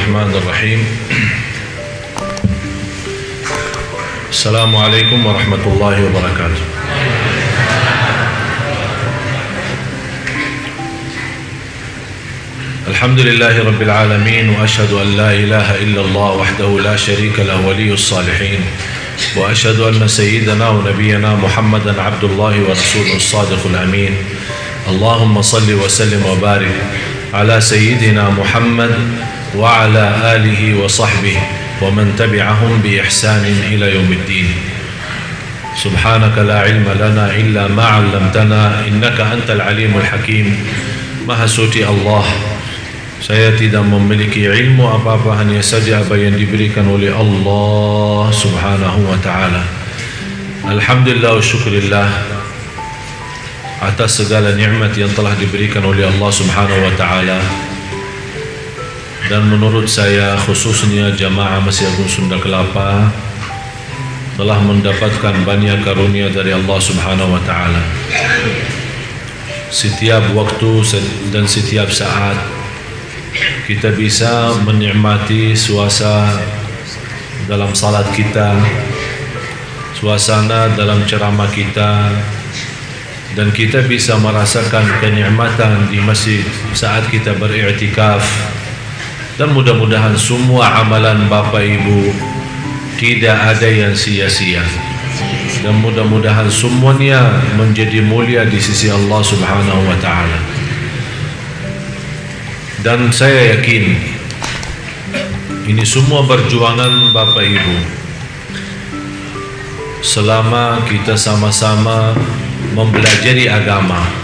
الرحمن الرحيم. السلام عليكم ورحمة الله وبركاته. الحمد لله رب العالمين، وأشهد أن لا إله إلا الله وحده لا شريك له ولي الصالحين، وأشهد أن سيدنا ونبينا محمدا عبد الله ورسوله الصادق الأمين. اللهم صل وسلم وبارك على سيدنا محمد وعلى آله وصحبه ومن تبعهم بإحسان إلى يوم الدين. سبحانك لا علم لنا إلا ما علمتنا إنك أنت العليم الحكيم. Maha suci Allah, saya tidak memiliki ilmu apa-apa, hanya saja apa yang diberikan oleh Allah subhanahu wa ta'ala. Alhamdulillah wa syukurillah atas segala nikmat yang telah diberikan oleh Allah subhanahu wa ta'ala. Dan menurut saya, khususnya jamaah Masjid Agung Sunda Kelapa telah mendapatkan banyak karunia dari Allah subhanahu wa ta'ala. Setiap waktu dan setiap saat kita bisa menikmati suasana dalam salat kita, suasana dalam ceramah kita, dan kita bisa merasakan kenikmatan di masjid saat kita beriktikaf. Dan mudah-mudahan semua amalan Bapak Ibu tidak ada yang sia-sia, dan mudah-mudahan semuanya menjadi mulia di sisi Allah subhanahu wa ta'ala. Dan saya yakin ini semua perjuangan Bapak Ibu selama kita sama-sama mempelajari agama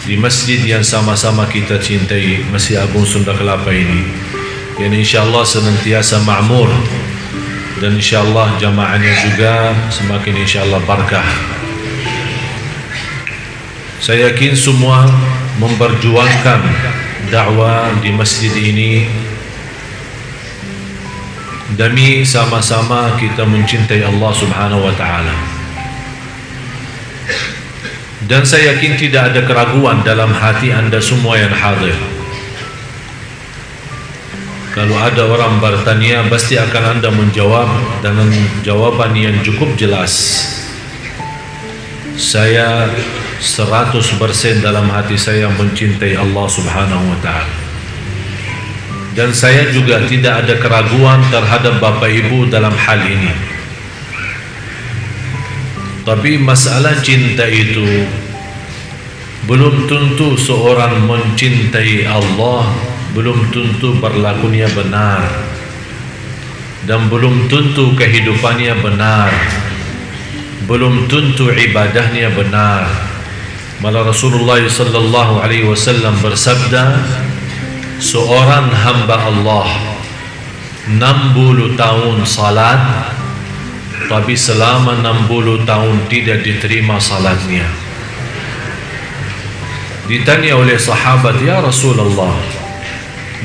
di masjid yang sama-sama kita cintai, Masjid Agung Sunda Kelapa ini, yang insyaAllah senantiasa makmur, dan insyaAllah jamaahnya juga semakin insyaAllah barakah. Saya yakin semua memperjuangkan dakwah di masjid ini demi sama-sama kita mencintai Allah subhanahu wa ta'ala. Dan saya yakin tidak ada keraguan dalam hati anda semua yang hadir. Kalau ada orang bertanya, pasti akan anda menjawab dengan jawaban yang cukup jelas. Saya 100% dalam hati saya mencintai Allah subhanahu wa ta'ala. Dan saya juga tidak ada keraguan terhadap Bapak Ibu dalam hal ini. Tapi masalah cinta itu belum tentu seorang mencintai Allah, belum tentu berlakunya benar, dan belum tentu kehidupannya benar, belum tentu ibadahnya benar. Malah Rasulullah sallallahu alaihi wasallam bersabda, seorang hamba Allah 60 tahun salat, tapi selama 60 tahun tidak diterima salatnya. Ditanya oleh sahabat, ya Rasulullah,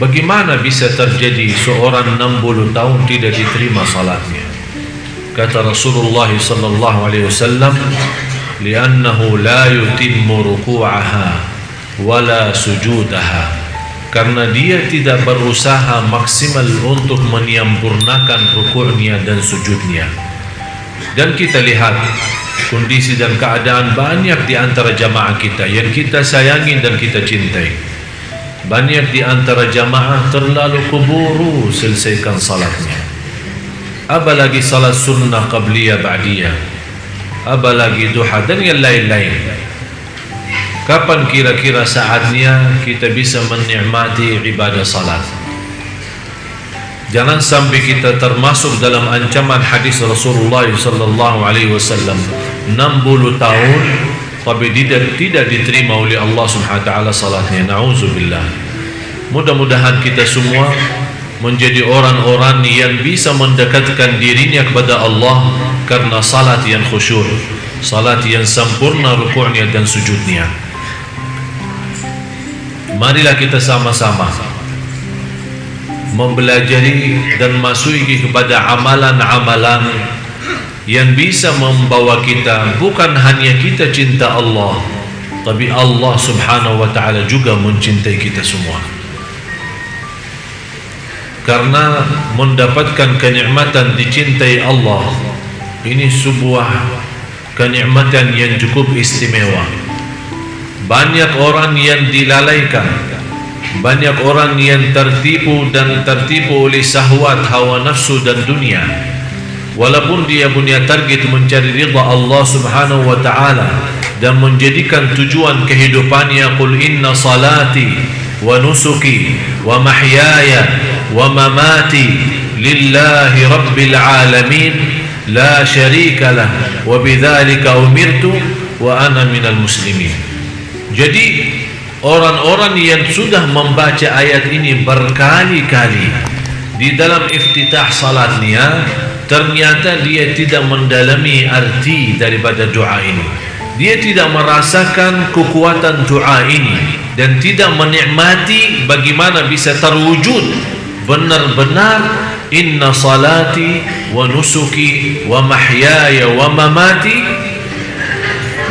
bagaimana bisa terjadi seorang 60 tahun tidak diterima salatnya? Kata Rasulullah sallallahu alaihi wasallam, li'annahu la yutimmu ruku'aha wala sujudaha, karena dia tidak berusaha maksimal untuk menyempurnakan rukuknya dan sujudnya. Dan kita lihat kondisi dan keadaan banyak di antara jamaah kita yang kita sayangi dan kita cintai. Banyak di antara jamaah terlalu keburu selesaikan salatnya, apalagi salat sunnah qabliyah ba'diyah, apalagi duha dan yang lain-lain. Kapan kira-kira saatnya kita bisa menikmati ibadah salat? Jangan sampai kita termasuk dalam ancaman hadis Rasulullah sallallahu alaihi wasallam, 60 tahun tapi tidak diterima oleh Allah subhanahu wa ta'ala salatnya. Na'udzubillah. Mudah-mudahan kita semua menjadi orang-orang yang bisa mendekatkan dirinya kepada Allah karena salat yang khusyuk, salat yang sempurna rukuknya dan sujudnya. Marilah kita sama-sama mempelajari dan masuki kepada amalan-amalan yang bisa membawa kita, bukan hanya kita cinta Allah, tapi Allah subhanahu wa ta'ala juga mencintai kita semua. karena mendapatkan kenikmatan dicintai Allah ini sebuah kenikmatan yang cukup istimewa. Banyak orang yang dilalaikan, banyak orang yang tertipu oleh syahwat, hawa nafsu dan dunia, walaupun dia punya target mencari ridha Allah subhanahu wa ta'ala dan menjadikan tujuan kehidupannya, qul inna salati wa nusuki wa mahyaya wa mamati lillahi rabbil alamin la syarika lah wa bidzalika umirtu wa ana minal muslimin. Jadi orang-orang yang sudah membaca ayat ini berkali-kali di dalam iftitah salatnya, ternyata dia tidak mendalami arti daripada doa ini. Dia tidak merasakan kekuatan doa ini dan tidak menikmati bagaimana bisa terwujud benar-benar inna salati wa nusuki wa mahyaya wa mamati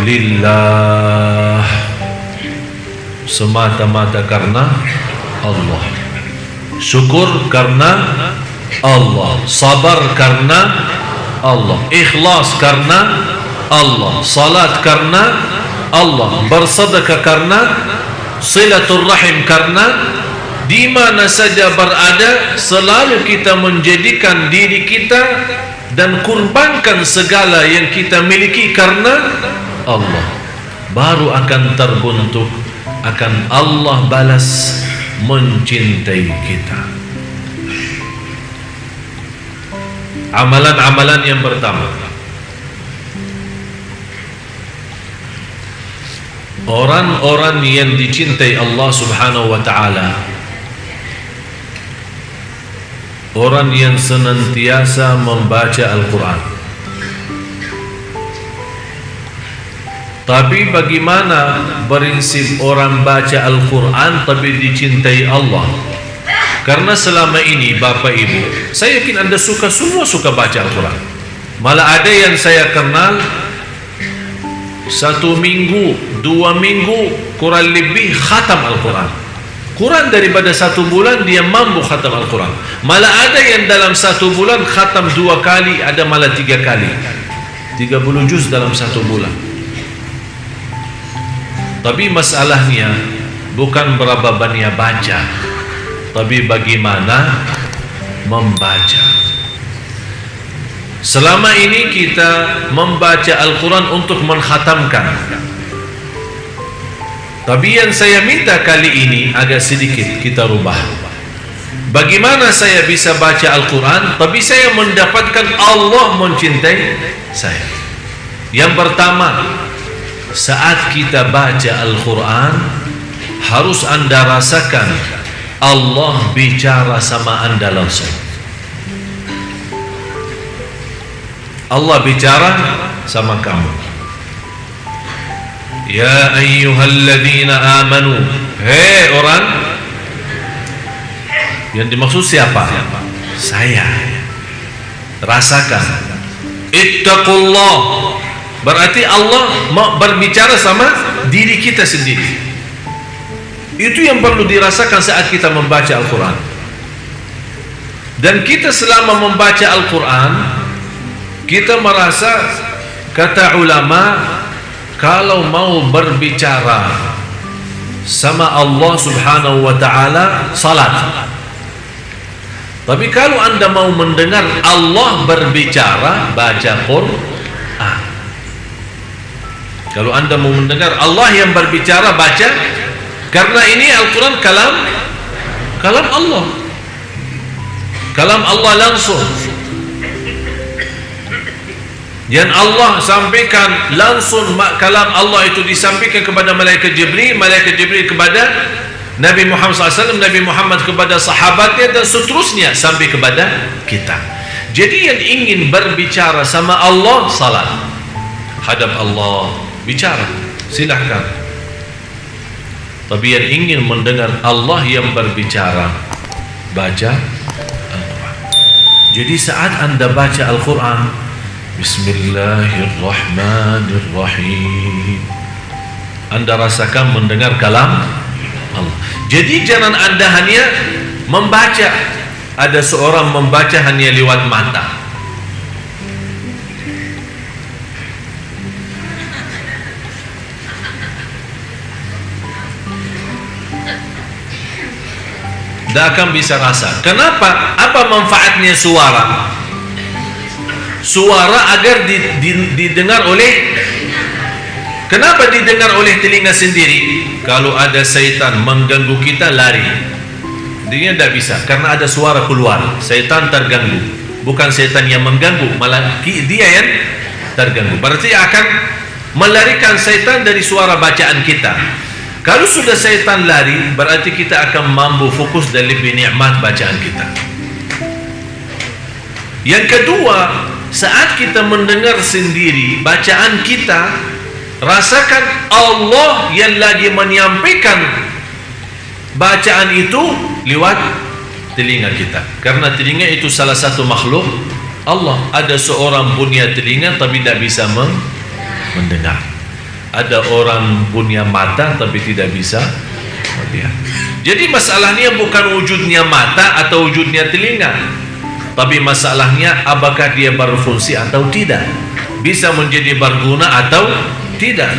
lillah, semata-mata karena Allah, syukur karena Allah, sabar karena Allah, ikhlas karena Allah, salat karena Allah, bersedekah karena, silatul rahim karena. Di mana saja berada selalu kita menjadikan diri kita dan kurbankan segala yang kita miliki karena Allah, baru akan terbentuk, akan Allah balas mencintai kita. Amalan-amalan yang pertama, orang-orang yang dicintai Allah subhanahu wa ta'ala, orang yang senantiasa membaca Al-Quran. Tapi bagaimana prinsip orang baca Al-Quran tapi dicintai Allah? Karena selama ini Bapak Ibu, saya yakin Anda semua suka baca Al-Quran. Malah ada yang saya kenal 1 minggu, 2 minggu kurang lebih khatam Al-Quran. Kurang daripada 1 bulan dia mampu khatam Al-Quran. Malah ada yang dalam 1 bulan khatam 2 kali, ada malah 3 kali, 30 juz dalam 1 bulan. Tapi masalahnya bukan berapa banyak baca, tapi bagaimana membaca. Selama ini kita membaca Al-Quran untuk mengkhatamkan. Tapi yang saya minta kali ini agak sedikit kita rubah. Bagaimana saya bisa baca Al-Quran tapi saya mendapatkan Allah mencintai saya? Yang pertama, saat kita baca Al-Quran harus Anda rasakan Allah bicara sama Anda langsung. Allah bicara sama kamu. Ya ayyuhalladzina amanu, hei orang, yang dimaksud siapa? Saya. Rasakan. Ittaqullah, berarti Allah mau berbicara sama diri kita sendiri. Itu yang perlu dirasakan saat kita membaca Al-Quran. Dan kita selama membaca Al-Quran, kita merasa, kata ulama, kalau mau berbicara sama Allah subhanahu wa ta'ala, salat. Tapi kalau Anda mau mendengar Allah berbicara, baca Quran. Kalau Anda mau mendengar Allah yang berbicara, baca. Karena ini Al-Quran kalam Allah, kalam Allah langsung. Yang Allah sampaikan langsung, kalam Allah itu disampaikan kepada malaikat Jibril kepada Nabi Muhammad SAW, Nabi Muhammad kepada sahabatnya, dan seterusnya sampai kepada kita. Jadi yang ingin berbicara sama Allah, salat, hadap Allah, bicara, silahkan. Tapi yang ingin mendengar Allah yang berbicara, baca Al-Quran. Jadi saat Anda baca Al-Quran, Bismillahirrahmanirrahim, Anda rasakan mendengar kalam Allah. Jadi jangan Anda hanya membaca, ada seorang membaca hanya lewat mata. Tidak akan bisa rasa. Kenapa? Apa manfaatnya suara? Suara agar didengar oleh. Kenapa didengar oleh telinga sendiri? Kalau ada syaitan mengganggu kita, lari. Dia tidak bisa, karena ada suara keluar. Syaitan terganggu. Bukan syaitan yang mengganggu, malah dia yang terganggu. Berarti akan melarikan syaitan dari suara bacaan kita. Kalau sudah syaitan lari, berarti kita akan mampu fokus dan lebih nikmat bacaan kita. Yang kedua, saat kita mendengar sendiri bacaan kita, rasakan Allah yang lagi menyampaikan bacaan itu lewat telinga kita. Karena telinga itu salah satu makhluk Allah. Ada seorang punya telinga tapi tidak bisa mendengar. Ada orang punya mata tapi tidak bisa melihat. Jadi masalahnya bukan wujudnya mata atau wujudnya telinga, tapi masalahnya apakah dia berfungsi atau tidak, bisa menjadi berguna atau tidak.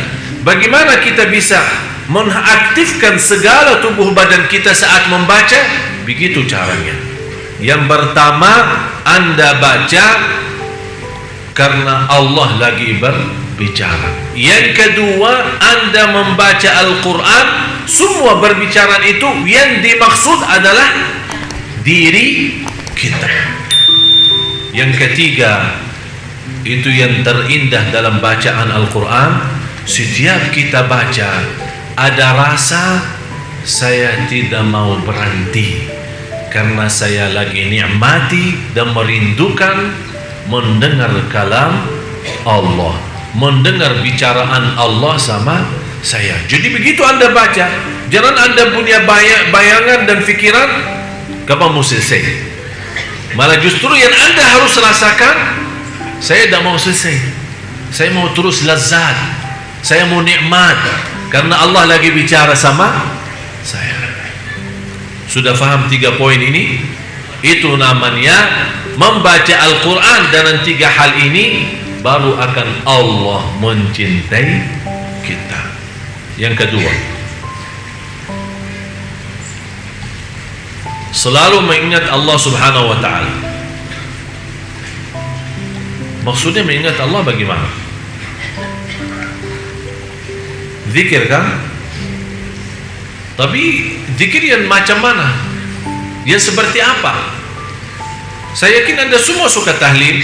Bagaimana kita bisa mengaktifkan segala tubuh badan kita saat membaca? Begitu caranya. Yang pertama, Anda baca karena Allah lagi berbicara. Yang kedua, Anda membaca Al-Quran, semua berbicara itu yang dimaksud adalah diri kita. Yang ketiga, itu yang terindah dalam bacaan Al-Quran, setiap kita baca ada rasa saya tidak mau berhenti karena saya lagi nikmati dan merindukan mendengar kalam Allah, mendengar bicaraan Allah sama saya. Jadi begitu Anda baca, jangan Anda punya bayangan dan pikiran kapan mau selesai. Malah justru yang Anda harus rasakan, saya tidak mau selesai, saya mau terus lazat, saya mau nikmat karena Allah lagi bicara sama saya. Sudah faham 3 poin ini? Itu namanya membaca Al-Quran. Dan 3 hal ini baru akan Allah mencintai kita. Yang kedua, selalu mengingat Allah Subhanahu wa ta'ala. Maksudnya mengingat Allah bagaimana? Zikir kan? Tapi zikir yang macam mana? Yang seperti apa? Saya yakin Anda semua suka tahlil,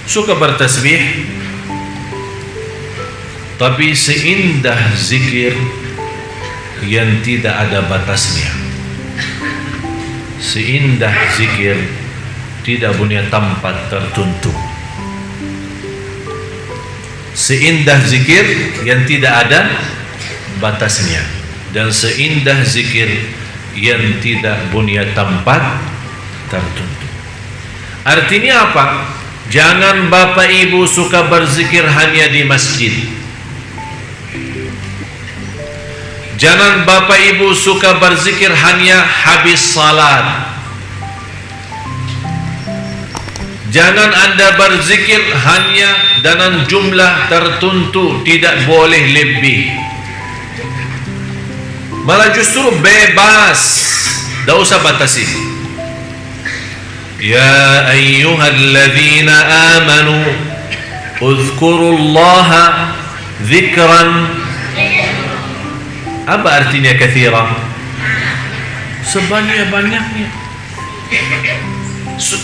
suka bertasbih. Tapi seindah zikir yang tidak ada batasnya, seindah zikir tidak punya tempat tertentu, seindah zikir yang tidak ada batasnya, dan seindah zikir yang tidak punya tempat tertentu. Artinya apa? Jangan Bapak Ibu suka berzikir hanya di masjid. Jangan Bapak Ibu suka berzikir hanya habis salat. Jangan Anda berzikir hanya dengan jumlah tertentu, tidak boleh lebih. Malah justru bebas, tidak usah batasi. Ya ayyuhalladzina amanu uzkurullaha dzikran. Apa artinya katsira? Sebanyak-banyaknya.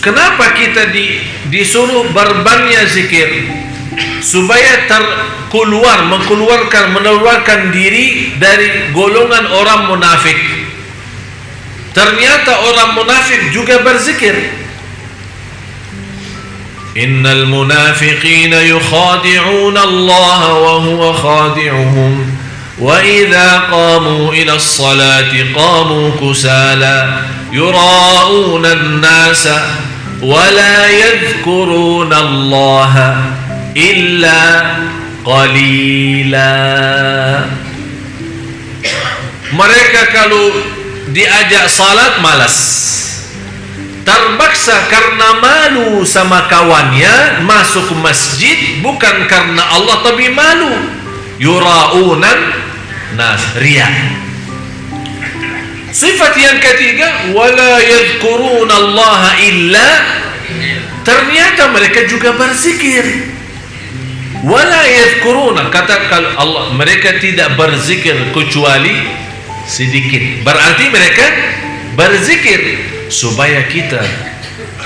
Kenapa kita disuruh berbanyak zikir? Supaya mengeluarkan diri dari golongan orang munafik. Ternyata orang munafik juga berzikir. Innal munafiqina yukhadi'una Allah wa huwa khadi'uhum wa idza qamu ila as-salati qamu kusala yura'una an-nasa wa la yadhkuruna Allah illa qalila. Mereka kalau diajak salat malas, terpaksa karena malu sama kawannya masuk masjid, bukan karena Allah tapi malu. Yura'unan nas, riya. Sifat yang ketiga, wala yadhkuruna Allah illa, ternyata mereka juga berzikir. Wala yadhkuruna, kata kalau Allah, mereka tidak berzikir kecuali sedikit. Berarti mereka berzikir. Supaya kita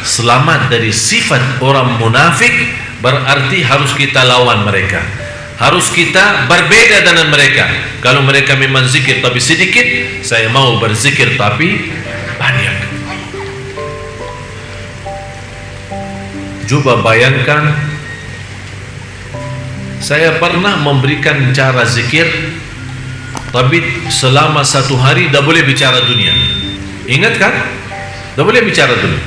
selamat dari sifat orang munafik, berarti harus kita lawan mereka, harus kita berbeda dengan mereka. Kalau mereka memang zikir tapi sedikit, saya mau berzikir tapi banyak. Coba bayangkan, saya pernah memberikan cara zikir, tapi selama 1 hari tidak boleh bicara dunia. Ingat kan? Tidak boleh bicara dunia.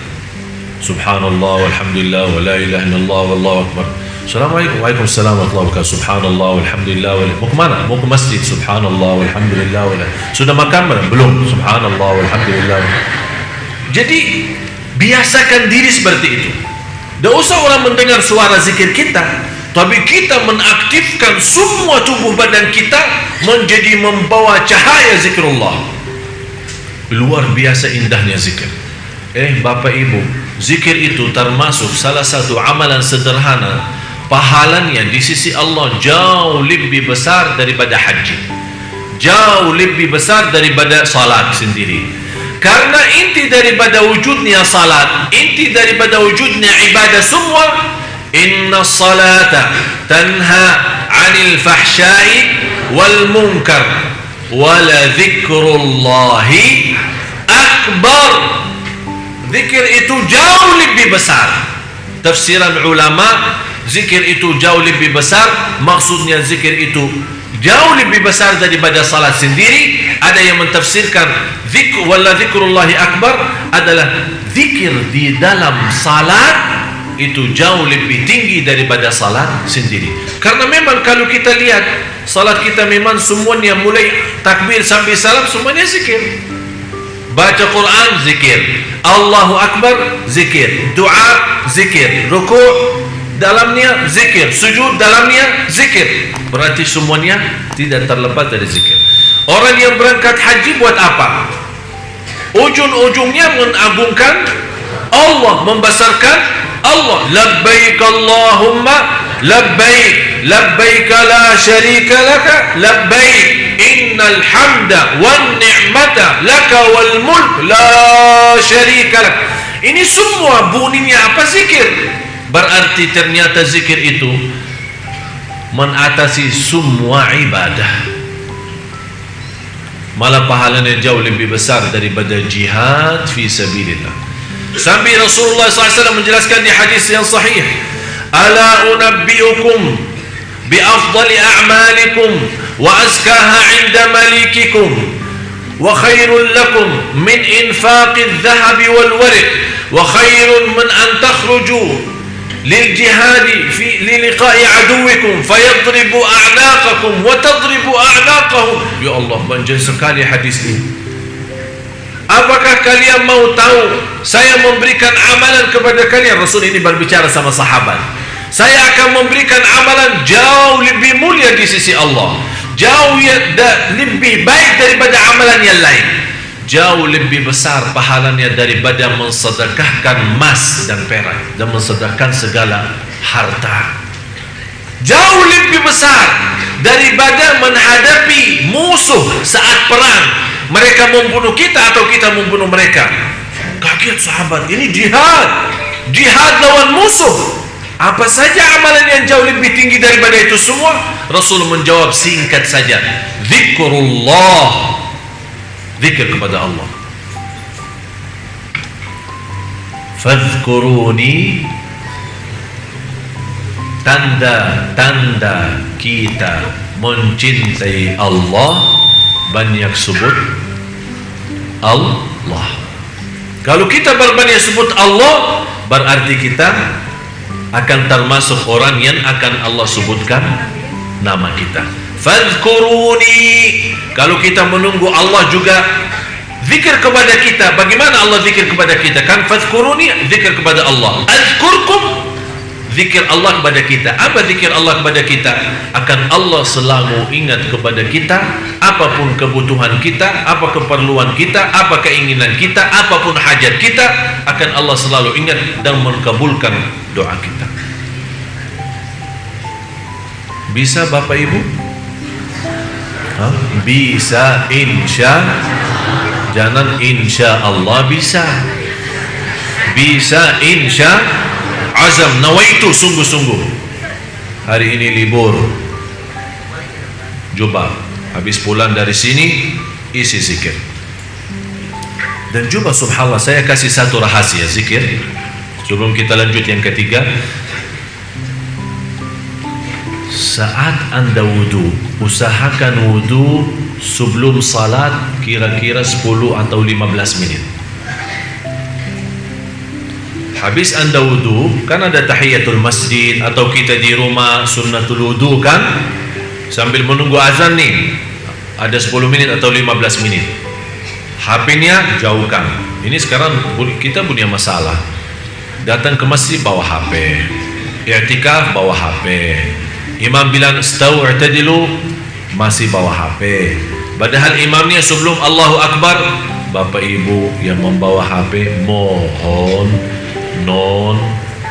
Subhanallah walhamdulillah wa la ilaha illallah wallahu akbar. Assalamualaikum, waalaikumsalam warahmatullahi wabarakatuh. Subhanallah walhamdulillah wa la. Mau kemana? Mau ke masjid. Subhanallah walhamdulillah wa la. Sudah makan belum? Subhanallah walhamdulillah. Jadi biasakan diri seperti itu. Tidak usah orang mendengar suara zikir kita, tapi kita mengaktifkan semua tubuh badan kita menjadi membawa cahaya zikrullah. Luar biasa indahnya zikir. Bapak Ibu, zikir itu termasuk salah satu amalan sederhana, pahalanya di sisi Allah jauh lebih besar daripada haji, jauh lebih besar daripada salat sendiri. Karena inti daripada wujudnya salat, inti daripada wujudnya ibadah semua, inna salata tanha 'anil fahsya'i wal munkar wala dzikrullahi akbar. Zikir itu jauh lebih besar. Tafsiran ulama, zikir itu jauh lebih besar, maksudnya zikir itu jauh lebih besar daripada salat sendiri. Ada yang mentafsirkan wala dzikrullahi akbar adalah zikir di dalam salat itu jauh lebih tinggi daripada salat sendiri. Karena memang kalau kita lihat salat kita memang semuanya mulai takbir sampai salam semuanya zikir. Baca Quran zikir, Allahu Akbar zikir, doa zikir, rukuk dalamnya zikir, sujud dalamnya zikir. Berarti semuanya tidak terlepas dari zikir. Orang yang berangkat haji buat apa? Ujung-ujungnya mengagungkan Allah, membesarkan Allah. Labbaik Allahumma labbaik, labbaik la syarika laka labbaik, innal hamda wan ni'mata laka wal mulk la syarika lak. Ini semua bunyinya apa? Zikir. Berarti ternyata zikir itu mengatasi semua ibadah. Malah pahalanya jauh lebih besar daripada jihad fi sabilillah. Sampai Rasulullah SAW menjelaskan di hadis yang sahih, ala unabbiukum bi afdali a'malikum wa azkaha 'inda malikikum wa khairul lakum min infaqidh dhahabi wal warq wa khairun min an takhruju lil jihadi fi liqa'i aduwikum fayadribu a'naqakum wa tadribu a'naqahum. Ya Allah, panjang sekali hadis ini. Apakah kalian mau tahu? Saya memberikan amalan kepada kalian. Rasul ini berbicara sama sahabat. Saya akan memberikan amalan jauh lebih mulia di sisi Allah, jauh lebih baik daripada amalan yang lain, jauh lebih besar pahalanya daripada mensedekahkan emas dan perak dan mensedekahkan segala harta. Jauh lebih besar daripada menghadapi musuh saat perang. Mereka membunuh kita atau kita membunuh mereka. Kaget sahabat, ini jihad, jihad lawan musuh. Apa saja amalan yang jauh lebih tinggi daripada itu semua? Rasul menjawab singkat saja, zikrullah, zikir kepada Allah. Fadhkuruni, tanda-tanda kita mencintai Allah banyak sebut Allah. Kalau kita berbanyak sebut Allah, berarti kita akan termasuk orang yang akan Allah sebutkan nama kita. Fadhkuruni, kalau kita menunggu Allah juga Zikir kepada kita, bagaimana Allah zikir kepada kita? Kan fadhkuruni, zikir kepada Allah. Azkurkum, zikir Allah kepada kita. Apa zikir Allah kepada kita? Akan Allah selalu ingat kepada kita, apapun kebutuhan kita, apa keperluan kita, apa keinginan kita, apapun hajat kita, akan Allah selalu ingat dan mengabulkan doa kita. Bisa Bapak Ibu? Bisa, insya. Jangan insya Allah bisa. Bisa, insya. Azam, nawaitu, sungguh-sungguh. Hari ini libur. Coba habis pulang dari sini, isi zikir. Dan coba subhanallah, saya kasih satu rahasia zikir sebelum kita lanjut yang ketiga. Saat Anda wudu, usahakan wudu sebelum salat kira-kira 10 atau 15 menit. Habis Anda wudu, kan ada tahiyatul masjid, atau kita di rumah sunnatul wudu kan, sambil menunggu azan nih, ada 10 menit atau 15 menit. HP-nya jauhkan. Ini sekarang kita punya masalah. Datang ke masjid bawa HP, i'tikaf bawa HP, imam bilang istau i'tadilu, masih bawa HP. Padahal imamnya sebelum Allahu Akbar. Bapak Ibu yang membawa HP, mohon non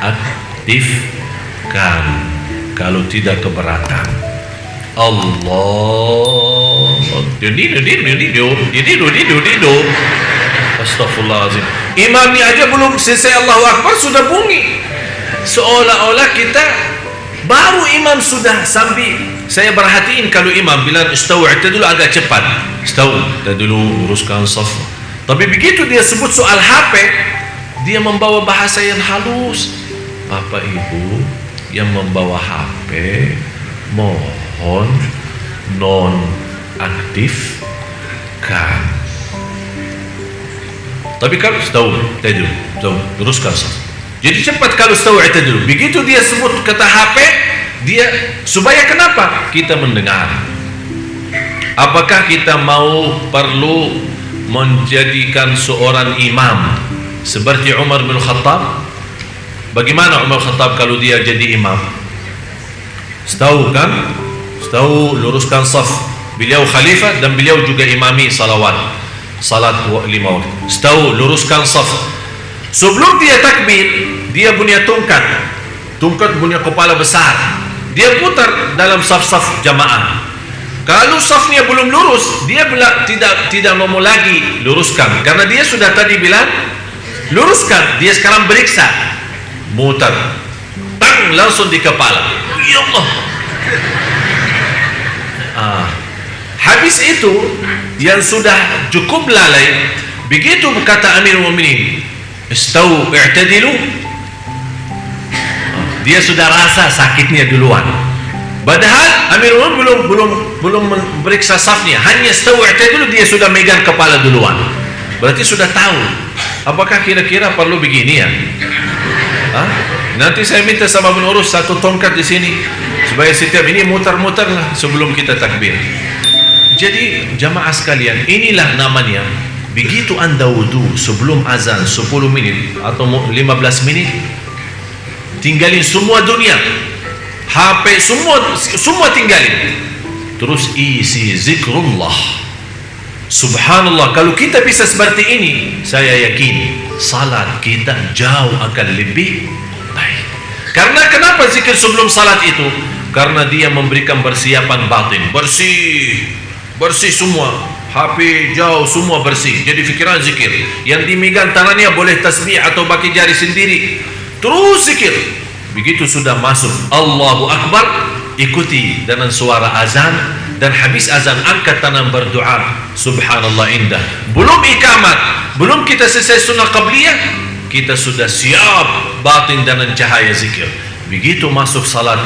aktifkan kalau tidak keberatan. Allah, astagfirullahaladzim. Imamnya aja belum selesai Allahu Akbar sudah bunyi, seolah-olah kita baru imam sudah sampai. Saya perhatiin kalau imam bilang istau i'tadilu agak cepat, istau i'tadilu, luruskan saf. Tapi begitu dia sebut soal HP, dia membawa bahasa yang halus. Bapak Ibu yang membawa HP, mohon non aktifkan. Tapi kalau istau i'tadilu, luruskan saf. Jadi cepat kalau istau i'tadilu. Begitu dia sebut kata HP, dia supaya kenapa? Kita mendengar. Apakah kita perlu menjadikan seorang imam seperti Umar bin Khattab? Bagaimana Umar Khattab kalau dia jadi imam? Tahu kan? Tahu luruskan saf. Beliau khalifah dan beliau juga imami salat 5 waktu. Tahu luruskan saf. Sebelum dia takbir, dia punya tongkat punya kepala besar. Dia putar dalam saf-saf jamaah. Kalau safnya belum lurus, dia tidak mau lagi luruskan, karena dia sudah tadi bilang luruskan. Dia sekarang beriksa, mutar, tang, langsung di kepala. Ya Allah. Habis itu yang sudah cukup lalai, begitu kata Amirul Mukminin, istau i'tadilu, dia sudah rasa sakitnya duluan. Padahal Amirul belum memeriksa safnya, hanya istau i'tadilu dia sudah megang kepala duluan. Berarti sudah tahu. Apakah kira-kira perlu begini ya? Nanti saya minta sama pengurus satu tongkat di sini supaya setiap ini mutar-mutar lah sebelum kita takbir. Jadi jamaah sekalian, inilah namanya begitu Anda wudu sebelum azan 10 menit atau 15 menit, tinggalin semua dunia, HP semua tinggalin, terus isi zikrullah. Subhanallah, kalau kita bisa seperti ini, saya yakin salat kita jauh akan lebih baik. Karena kenapa zikir sebelum salat itu? Karena dia memberikan persiapan batin, bersih semua, HP jauh semua bersih. Jadi fikiran zikir, yang dimegang tangannya boleh tasbih atau pakai jari sendiri, terus zikir. Begitu sudah masuk Allahu Akbar, ikuti dengan suara azan, dan habis azan angkat tangan berdoa. Subhanallah, indah. Belum ikamat, belum kita selesai sunnah qabliyah, kita sudah siap batin dengan cahaya zikir. Begitu masuk salat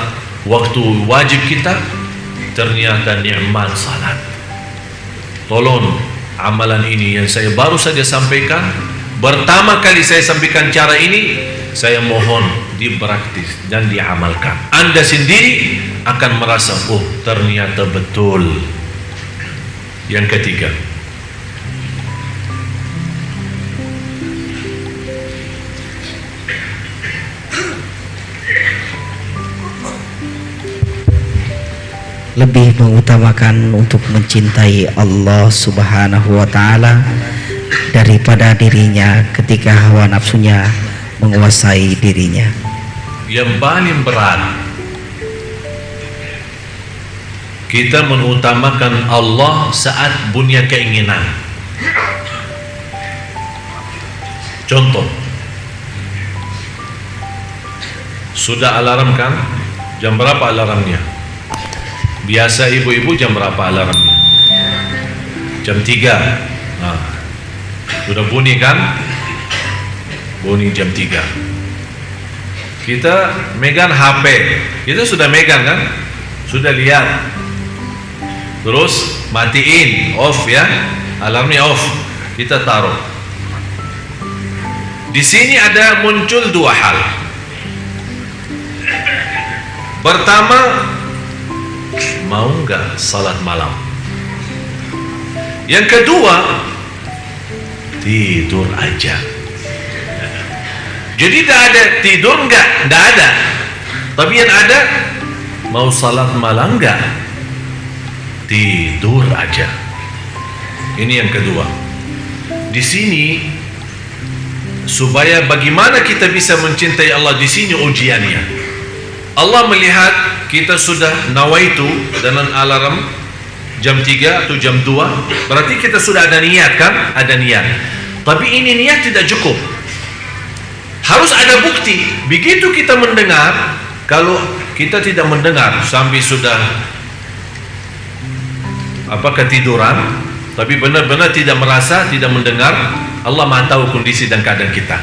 waktu wajib kita, ternyata nikmat salat. Tolong amalan ini yang saya baru saja sampaikan, pertama kali saya sampaikan cara ini, saya mohon dipraktis dan diamalkan. Anda sendiri akan merasa, oh ternyata betul. Yang ketiga, lebih mengutamakan untuk mencintai Allah Subhanahu wa taala daripada dirinya ketika hawa nafsunya menguasai dirinya. Yang paling berat, kita mengutamakan Allah saat punya keinginan. Contoh, sudah alarm kan? Jam berapa alarmnya? Biasa ibu-ibu jam berapa alarmnya? Jam 3. Nah, sudah bunyi kan? Bunyi jam 3. Kita megang HP. Kita sudah megang kan? Sudah lihat. Terus matiin, off ya. Alarmnya off. Kita taruh. Di sini ada muncul dua hal. Pertama, mau nggak salat malam? Yang kedua, tidur aja. Jadi tidak ada tidur nggak ada. Tapi yang ada, mau salat malam nggak? Tidur aja. Ini yang kedua. Di sini supaya bagaimana kita bisa mencintai Allah, di sini ujiannya. Allah melihat kita sudah nawaitu dengan alarm jam 3 atau jam 2, berarti kita sudah ada niat kan? Ada niat. Tapi ini niat tidak cukup. Harus ada bukti. Begitu kita mendengar, kalau kita tidak mendengar sampai sudah ketiduran, tapi benar-benar tidak merasa, tidak mendengar, Allah Maha tahu kondisi dan keadaan kita.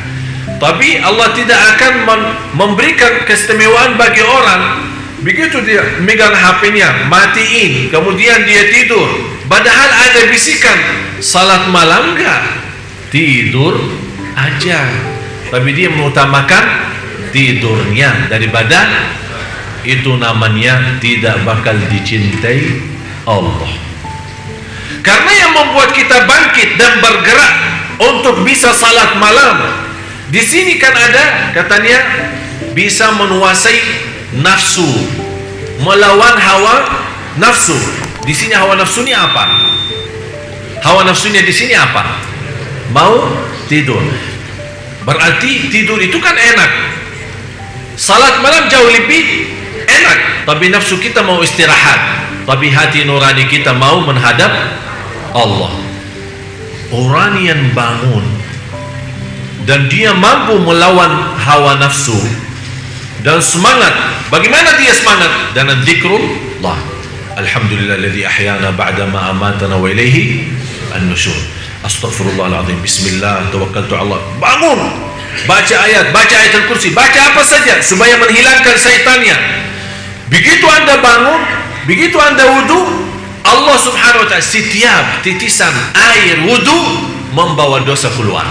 Tapi Allah tidak akan memberikan keistimewaan bagi orang. Begitu dia megang HP-nya, matiin, kemudian dia tidur, padahal ada bisikan, salat malam enggak? Tidur aja. Tapi dia mengutamakan tidurnya daripada itu, namanya tidak bakal dicintai Allah. Karena yang membuat kita bangkit dan bergerak untuk bisa salat malam, di sini kan ada katanya bisa menguasai nafsu, melawan hawa nafsu. Di sini hawa nafsunya apa? Hawa nafsunya di sini apa? Mau tidur. Berarti tidur itu kan enak. Salat malam jauh lebih enak. Tapi nafsu kita mau istirahat. Tapi hati nurani kita mau menghadap Allah. Orang yang bangun dan dia mampu melawan hawa nafsu dan semangat. Bagaimana dia semangat? Dengan zikrullah. Alhamdulillahilladzi ahyana ba'da ma amatana wa ilaihi an-nusyur. Astaghfirullahaladzim. Bismillah, tawakkaltu Allah. Bangun, baca ayat, baca ayatul kursi, baca apa saja supaya menghilangkan syaitannya. Begitu anda bangun, begitu anda wudu, Allah subhanahu wa ta'ala setiap titisan air wudu membawa dosa keluar.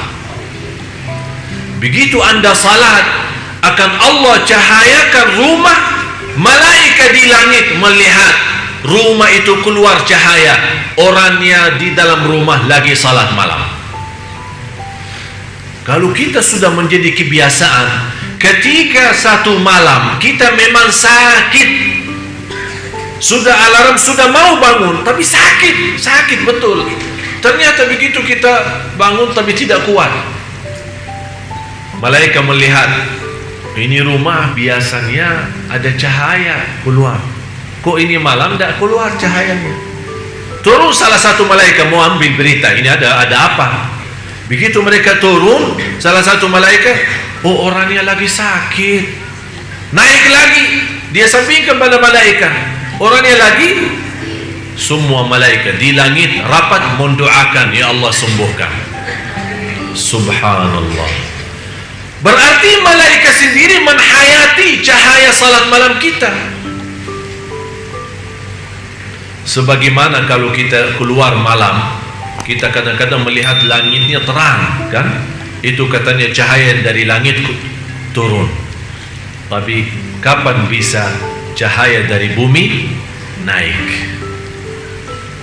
Begitu anda salat, akan Allah cahayakan rumah, malaikat di langit melihat rumah itu keluar cahaya, orangnya di dalam rumah lagi salat malam. Kalau kita sudah menjadi kebiasaan, ketika satu malam kita memang sakit, sudah alarm, sudah mau bangun, tapi sakit betul. Ternyata begitu kita bangun tapi tidak kuat, malaikat melihat ini rumah biasanya ada cahaya keluar, kok ini malam tidak keluar cahayanya. Turun salah satu malaikat mau ambil berita, ini ada apa. Begitu mereka turun, salah satu malaikat, oh orangnya lagi sakit. Naik lagi, dia sampaikan kepada malaikat, orangnya lagi. Semua malaikat di langit rapat mendoakan, ya Allah sembuhkan. Subhanallah. Berarti malaikat sendiri menhayati cahaya salat malam kita. Sebagaimana kalau kita keluar malam, kita kadang-kadang melihat langitnya terang kan? Itu katanya cahaya dari langit turun. Tapi kapan bisa cahaya dari bumi naik?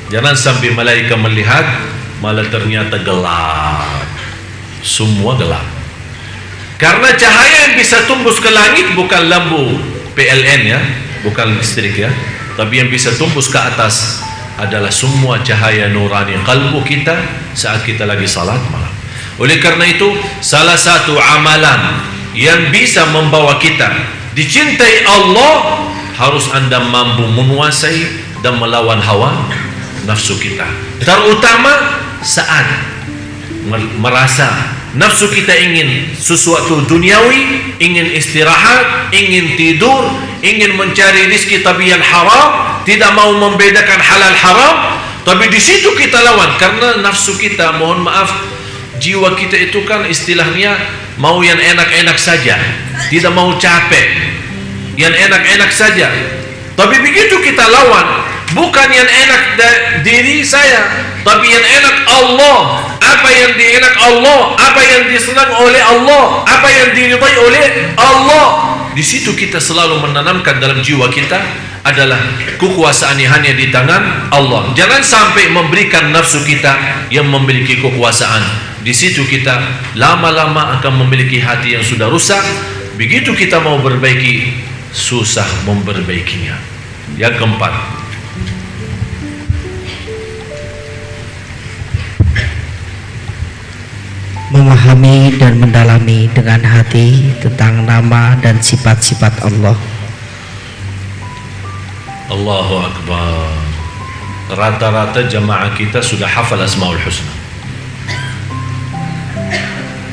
Jangan sampai malaikat melihat malah ternyata gelap. Semua gelap. Karena cahaya yang bisa tembus ke langit bukan lampu PLN ya, bukan listrik ya, Tapi yang bisa tembus ke atas adalah semua cahaya nurani kalbu kita saat kita lagi salat malam. Oleh karena itu, salah satu amalan yang bisa membawa kita dicintai Allah, harus Anda mampu menguasai dan melawan hawa nafsu kita. Terutama saat merasa nafsu kita ingin sesuatu duniawi, ingin istirahat, ingin tidur, ingin mencari rizki tapi yang haram, tidak mau membedakan halal haram. Tapi di situ kita lawan, karena nafsu kita, mohon maaf, jiwa kita itu kan istilahnya mau yang enak-enak saja, tidak mau capek, yang enak-enak saja. Tapi begitu kita lawan, bukan yang enak diri saya, tapi yang enak Allah. Apa yang dienak Allah, apa yang disenang oleh Allah, apa yang diridai oleh Allah. Di situ kita selalu menanamkan dalam jiwa kita adalah kekuasaan hanya di tangan Allah. Jangan sampai memberikan nafsu kita yang memiliki kekuasaan. Di situ kita lama-lama akan memiliki hati yang sudah rusak. Begitu kita mau perbaiki, susah memperbaikinya. Yang keempat, memahami dan mendalami dengan hati tentang nama dan sifat-sifat Allah. Allahu Akbar. Rata-rata jamaah kita sudah hafal Asmaul Husna.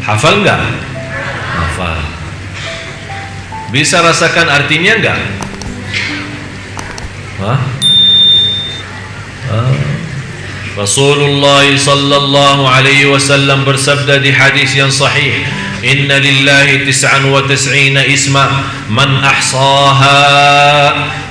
Hafal enggak? Hafal. Bisa rasakan artinya enggak? Hah? Rasulullah sallallahu alaihi wasallam bersabda di hadis yang sahih, "Inna lillahi 99 isma, man ahsaha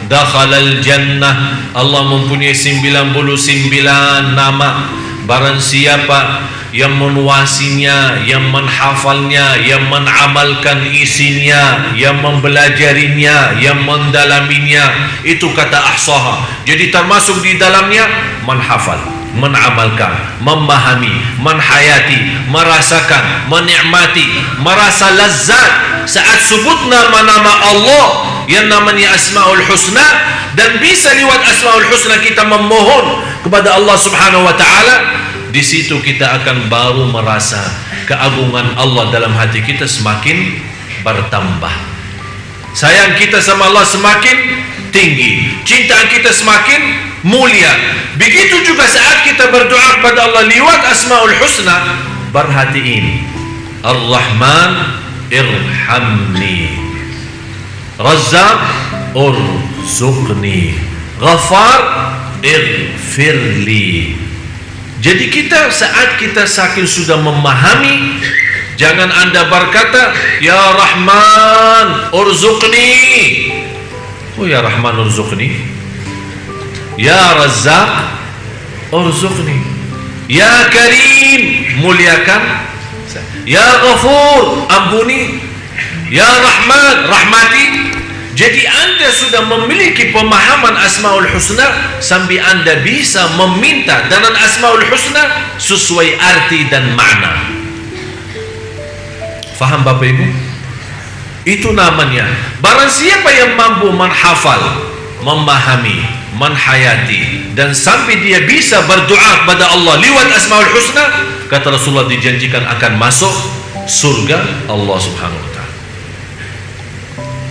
dakhala al-jannah." Allah mempunyai 99 nama. Barang siapa yang menguasinya, yang menghafalnya, yang mengamalkan isinya, yang mempelajarinya, yang mendalaminya, itu kata ahsaha. Jadi termasuk di dalamnya menghafal, menamalkan, memahami, menhayati, merasakan, menikmati, merasa lazat saat sebut nama-nama Allah yang namanya Asmaul Husna. Dan bisa lewat Asmaul Husna kita memohon kepada Allah Subhanahu wa ta'ala. Di situ kita akan baru merasa keagungan Allah dalam hati kita semakin bertambah. Sayang kita sama Allah semakin tinggi, cinta kita semakin mulia. Begitu juga saat kita berdoa kepada Allah lewat Asmaul Husna, perhatiin, Ar-Rahman irhamni, Razzaq urzuqni, Ghafar ighfirli. Jadi kita saat kita saking sudah memahami, jangan Anda berkata, Ya Rahman urzuqni. Oh ya Rahman urzuqni, Ya Razzaq urzuqni, Ya Karim muliakan, Ya Ghafur ampuni, Ya Rahman rahmati. Jadi Anda sudah memiliki pemahaman Asmaul Husna sampai Anda bisa meminta dengan Asmaul Husna sesuai arti dan makna. Faham Bapak Ibu? Itu namanya. Barang siapa yang mampu menghafal, memahami, menhayati, dan sampai dia bisa berdoa kepada Allah lewat Asmaul Husna, kata Rasulullah dijanjikan akan masuk surga Allah Subhanahu wa ta'ala.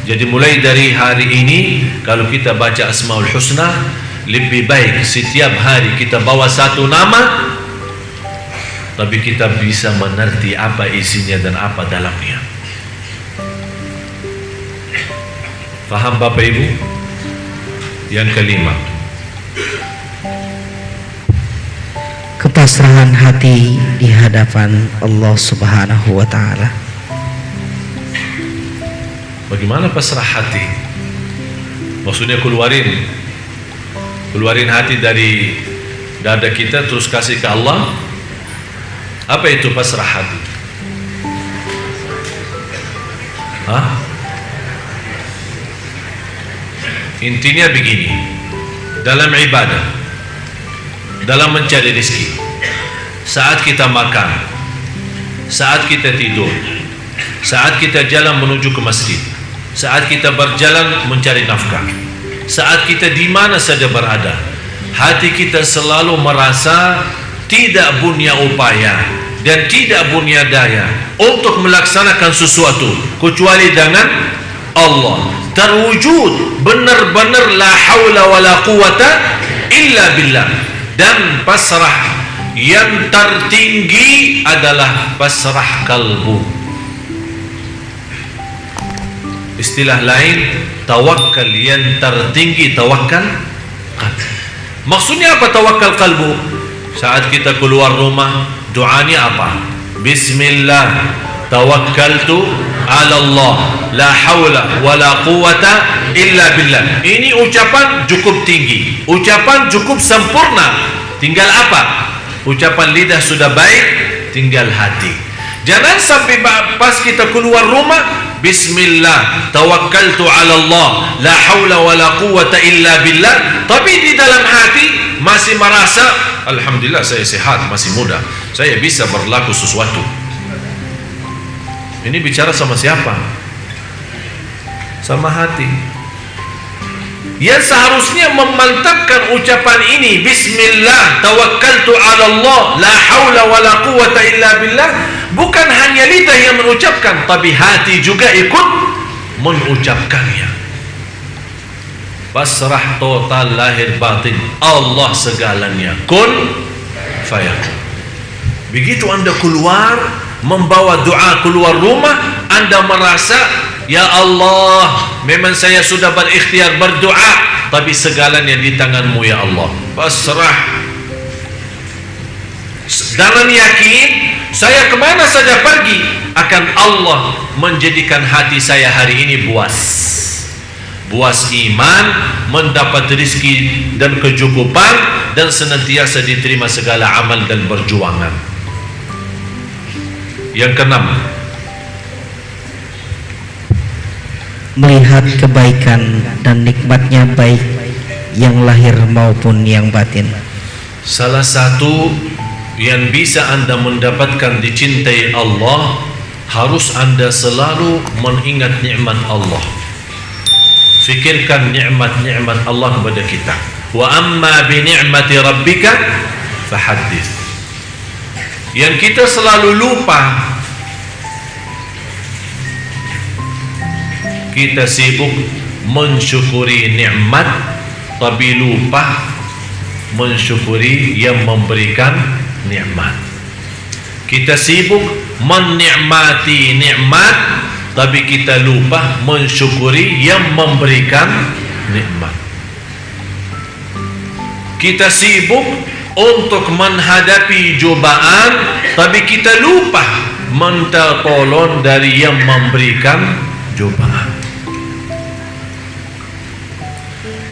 Jadi mulai dari hari ini, kalau kita baca Asmaul Husna, lebih baik setiap hari kita bawa satu nama, tapi kita bisa mengerti apa isinya dan apa dalamnya. Faham Bapak Ibu? Yang kelima, kepasrahan hati di hadapan Allah Subhanahu wa ta'ala. bagaimana pasrah hati? Maksudnya keluarin hati dari dada kita terus kasih ke Allah. Apa itu pasrah hati? Hah? Intinya begini, dalam ibadah, dalam mencari rezeki, saat kita makan, saat kita tidur, saat kita jalan menuju ke masjid, saat kita berjalan mencari nafkah, saat kita di mana saja berada, hati kita selalu merasa tidak punya upaya dan tidak punya daya untuk melaksanakan sesuatu kecuali dengan Allah. Terwujud benar-benar la haula wala quwata illa billah. Dan pasrah yang tertinggi adalah pasrah kalbu. Istilah lain, tawakal yang tertinggi tawakal qalbu. Maksudnya apa tawakal kalbu? Saat kita keluar rumah, doanya apa? Bismillah tawakkaltu ala Allah la haula wala quwata illa billah. Ini ucapan cukup tinggi, ucapan cukup sempurna. Tinggal apa? Ucapan lidah sudah baik, tinggal hati. Jangan sampai pas kita keluar rumah, Bismillah tawakkaltu ala Allah la haula wala quwata illa billah, tapi di dalam hati masih merasa alhamdulillah saya sehat, masih muda, saya bisa berlaku sesuatu. Ini bicara sama siapa? Sama hati. Yang seharusnya memantapkan ucapan ini, Bismillah tawakkaltu ala Allah la haula wala quwata illa billah, bukan hanya lidah yang mengucapkan, tapi hati juga ikut mengucapkannya. Pasrah total lahir batin, Allah segalanya, kun fayakun. Begitu anda keluar membawa doa keluar rumah, anda merasa ya Allah, memang saya sudah berikhtiar berdoa, tapi segalanya di tanganmu ya Allah. Pasrah dengan yakin, saya kemana saja pergi akan Allah menjadikan hati saya hari ini buas iman, mendapat rezeki dan kecukupan, dan senantiasa diterima segala amal dan perjuangan. Yang keenam, melihat kebaikan dan nikmatnya baik yang lahir maupun yang batin. Salah satu yang bisa anda mendapatkan dicintai Allah, harus anda selalu mengingat nikmat Allah. Fikirkan nikmat-nikmat Allah kepada kita. Wa amma bi ni'mati rabbika fahaddits. Yang kita selalu lupa, kita sibuk mensyukuri nikmat tapi lupa mensyukuri yang memberikan nikmat. Kita sibuk menikmati nikmat tapi kita lupa mensyukuri yang memberikan nikmat. Kita sibuk untuk menghadapi cobaan tapi kita lupa minta tolong dari yang memberikan cobaan.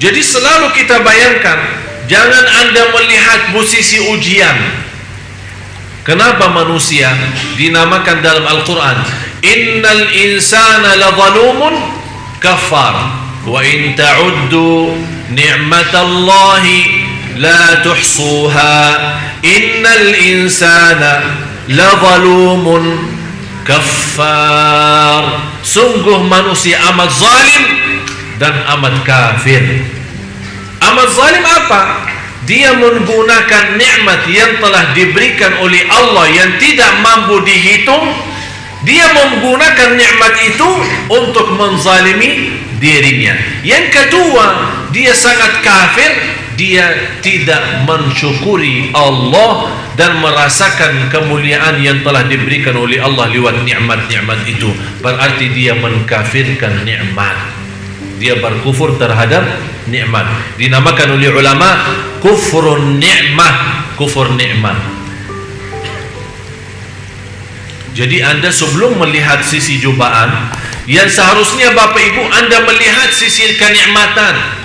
Jadi selalu kita bayangkan, jangan anda melihat posisi ujian. Kenapa manusia dinamakan dalam Al-Quran innal insana lazalumun kafar wa in ta'uddu ni'matallahi la tuhsuha innal insana lazalumun kafar. Sungguh manusia amat zalim dan amat kafir. Amat zalim apa? Dia menggunakan nikmat yang telah diberikan oleh Allah yang tidak mampu dihitung. Dia menggunakan nikmat itu untuk menzalimi dirinya. Yang kedua, dia sangat kafir. Dia tidak mensyukuri Allah dan merasakan kemuliaan yang telah diberikan oleh Allah lewat nikmat-nikmat itu. Berarti dia mengkafirkan nikmat. Dia berkufur terhadap nikmat. Dinamakan oleh ulama kufrun ni'mah, kufur nikmat. Jadi anda sebelum melihat sisi cobaan, yang seharusnya Bapak Ibu anda melihat sisi kenikmatan.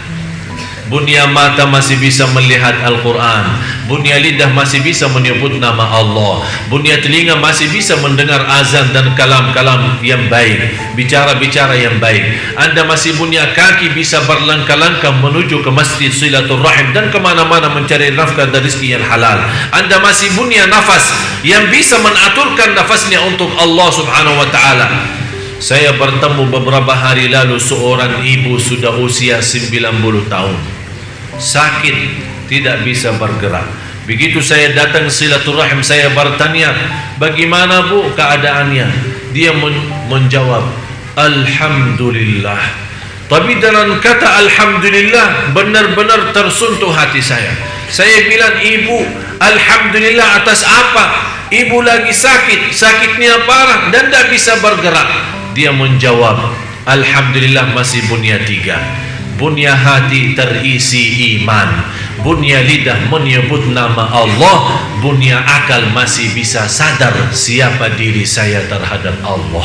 Bunia mata masih bisa melihat Al-Quran, bunia lidah masih bisa menyebut nama Allah, bunia telinga masih bisa mendengar azan dan kalam-kalam yang baik, bicara-bicara yang baik. Anda masih punya kaki bisa berlangkah-langkah menuju ke masjid silaturrahim dan kemana-mana mencari nafkah dan rezeki yang halal. Anda masih punya nafas yang bisa menaturkan nafasnya untuk Allah subhanahu wa ta'ala. Saya bertemu beberapa hari lalu seorang ibu sudah usia 90 tahun, sakit, tidak bisa bergerak. Begitu saya datang silaturahim, saya bertanya, bagaimana bu keadaannya? Dia menjawab, alhamdulillah. Tapi dalam kata alhamdulillah benar-benar tersentuh hati saya. Saya bilang, ibu alhamdulillah atas apa? Ibu lagi sakit, sakitnya parah dan tidak bisa bergerak. Dia menjawab, alhamdulillah masih bunya 3. Bunya hati terisi iman, bunya lidah menyebut nama Allah, bunya akal masih bisa sadar siapa diri saya terhadap Allah.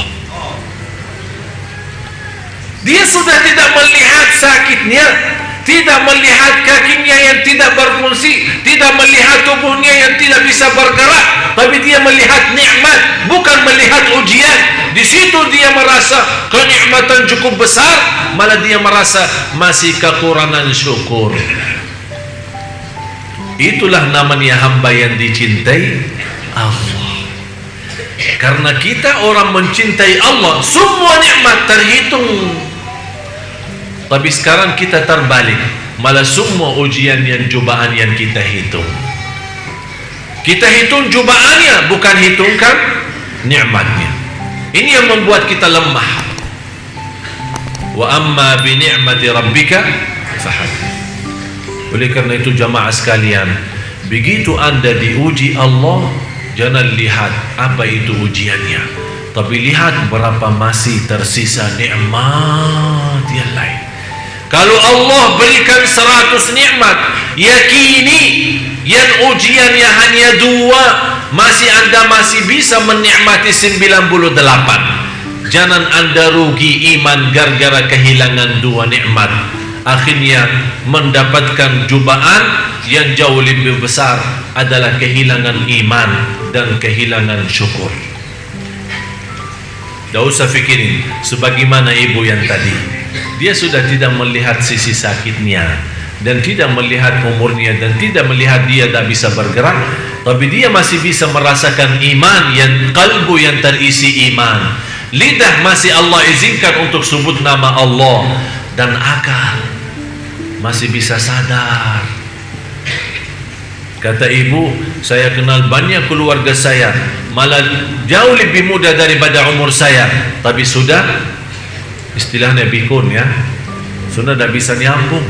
Dia sudah tidak melihat sakitnya, tidak melihat kakinya yang tidak berfungsi, tidak melihat tubuhnya yang tidak bisa bergerak, tapi dia melihat nikmat, bukan melihat ujian. Di situ dia merasa kenikmatan cukup besar, malah dia merasa masih kekurangan syukur. Itulah namanya hamba yang dicintai Allah. Karena kita orang mencintai Allah, semua nikmat terhitung. Tapi sekarang kita terbalik, malah semua ujian dan cobaan yang kita hitung. Kita hitung cobaannya, bukan hitungkan nikmatnya. Ini yang membuat kita lemah. Wa amma bi ni'mati rabbika fahaddits. Oleh karena itu jamaah sekalian, begitu Anda diuji Allah, jangan lihat apa itu ujiannya, tapi lihat berapa masih tersisa nikmat yang lain. Kalau Allah berikan 100 nikmat, yakini yang ujiannya hanya 2, Anda masih bisa menikmati 98. Jangan Anda rugi iman gara-gara kehilangan 2 nikmat. Akhirnya mendapatkan cobaan yang jauh lebih besar adalah kehilangan iman dan kehilangan syukur. Tidak usah pikirin sebagaimana ibu yang tadi. Dia sudah tidak melihat sisi sakitnya dan tidak melihat umurnya dan tidak melihat dia tak bisa bergerak, tapi dia masih bisa merasakan iman, yang kalbu yang terisi iman. Lidah masih Allah izinkan untuk sebut nama Allah, dan akal masih bisa sadar. Kata ibu, saya kenal banyak keluarga saya malah jauh lebih muda daripada umur saya, tapi sudah istilahnya bikun ya, sudah tidak bisa nyambung.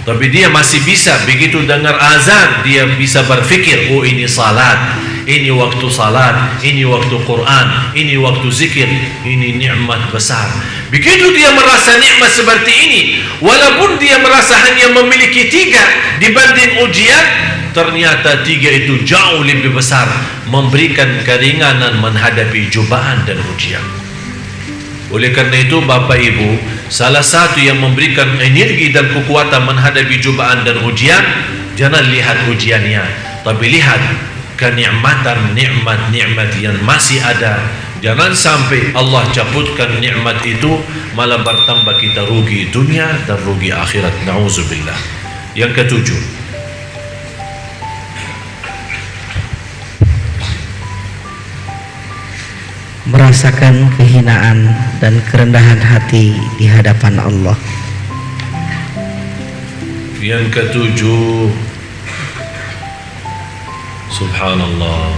Tapi dia masih bisa, begitu dengar azan dia bisa berfikir, oh ini salat, ini waktu salat, ini waktu Quran, ini waktu zikir, ini nikmat besar. Begitu dia merasa nikmat seperti ini, walaupun dia merasa hanya memiliki 3 dibanding ujian, ternyata 3 itu jauh lebih besar, memberikan keringanan menghadapi cobaan dan ujian. Oleh karena itu Bapak Ibu, salah satu yang memberikan energi dan kekuatan menghadapi cobaan dan ujian, jangan lihat ujiannya, tapi lihat kenikmatan nikmat-nikmat yang masih ada. Jangan sampai Allah cabutkan nikmat itu, malah bertambah kita rugi dunia dan rugi akhirat. Na'udzubillah. Yang ketujuh, merasakan kehinaan dan kerendahan hati di hadapan Allah. Yang ketujuh, subhanallah,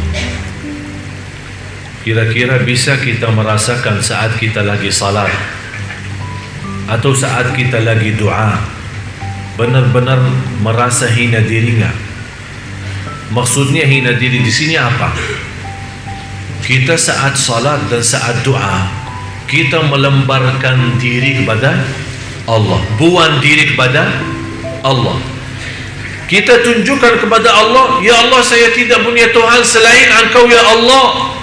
kira-kira bisa kita merasakan saat kita lagi salat atau saat kita lagi doa, benar-benar merasa hina diri enggak? Maksudnya hina diri di sini apa? Kita saat salat dan saat doa, kita melemparkan diri kepada Allah, buang diri kepada Allah. Kita tunjukkan kepada Allah, ya Allah, saya tidak punya Tuhan selain Engkau ya Allah.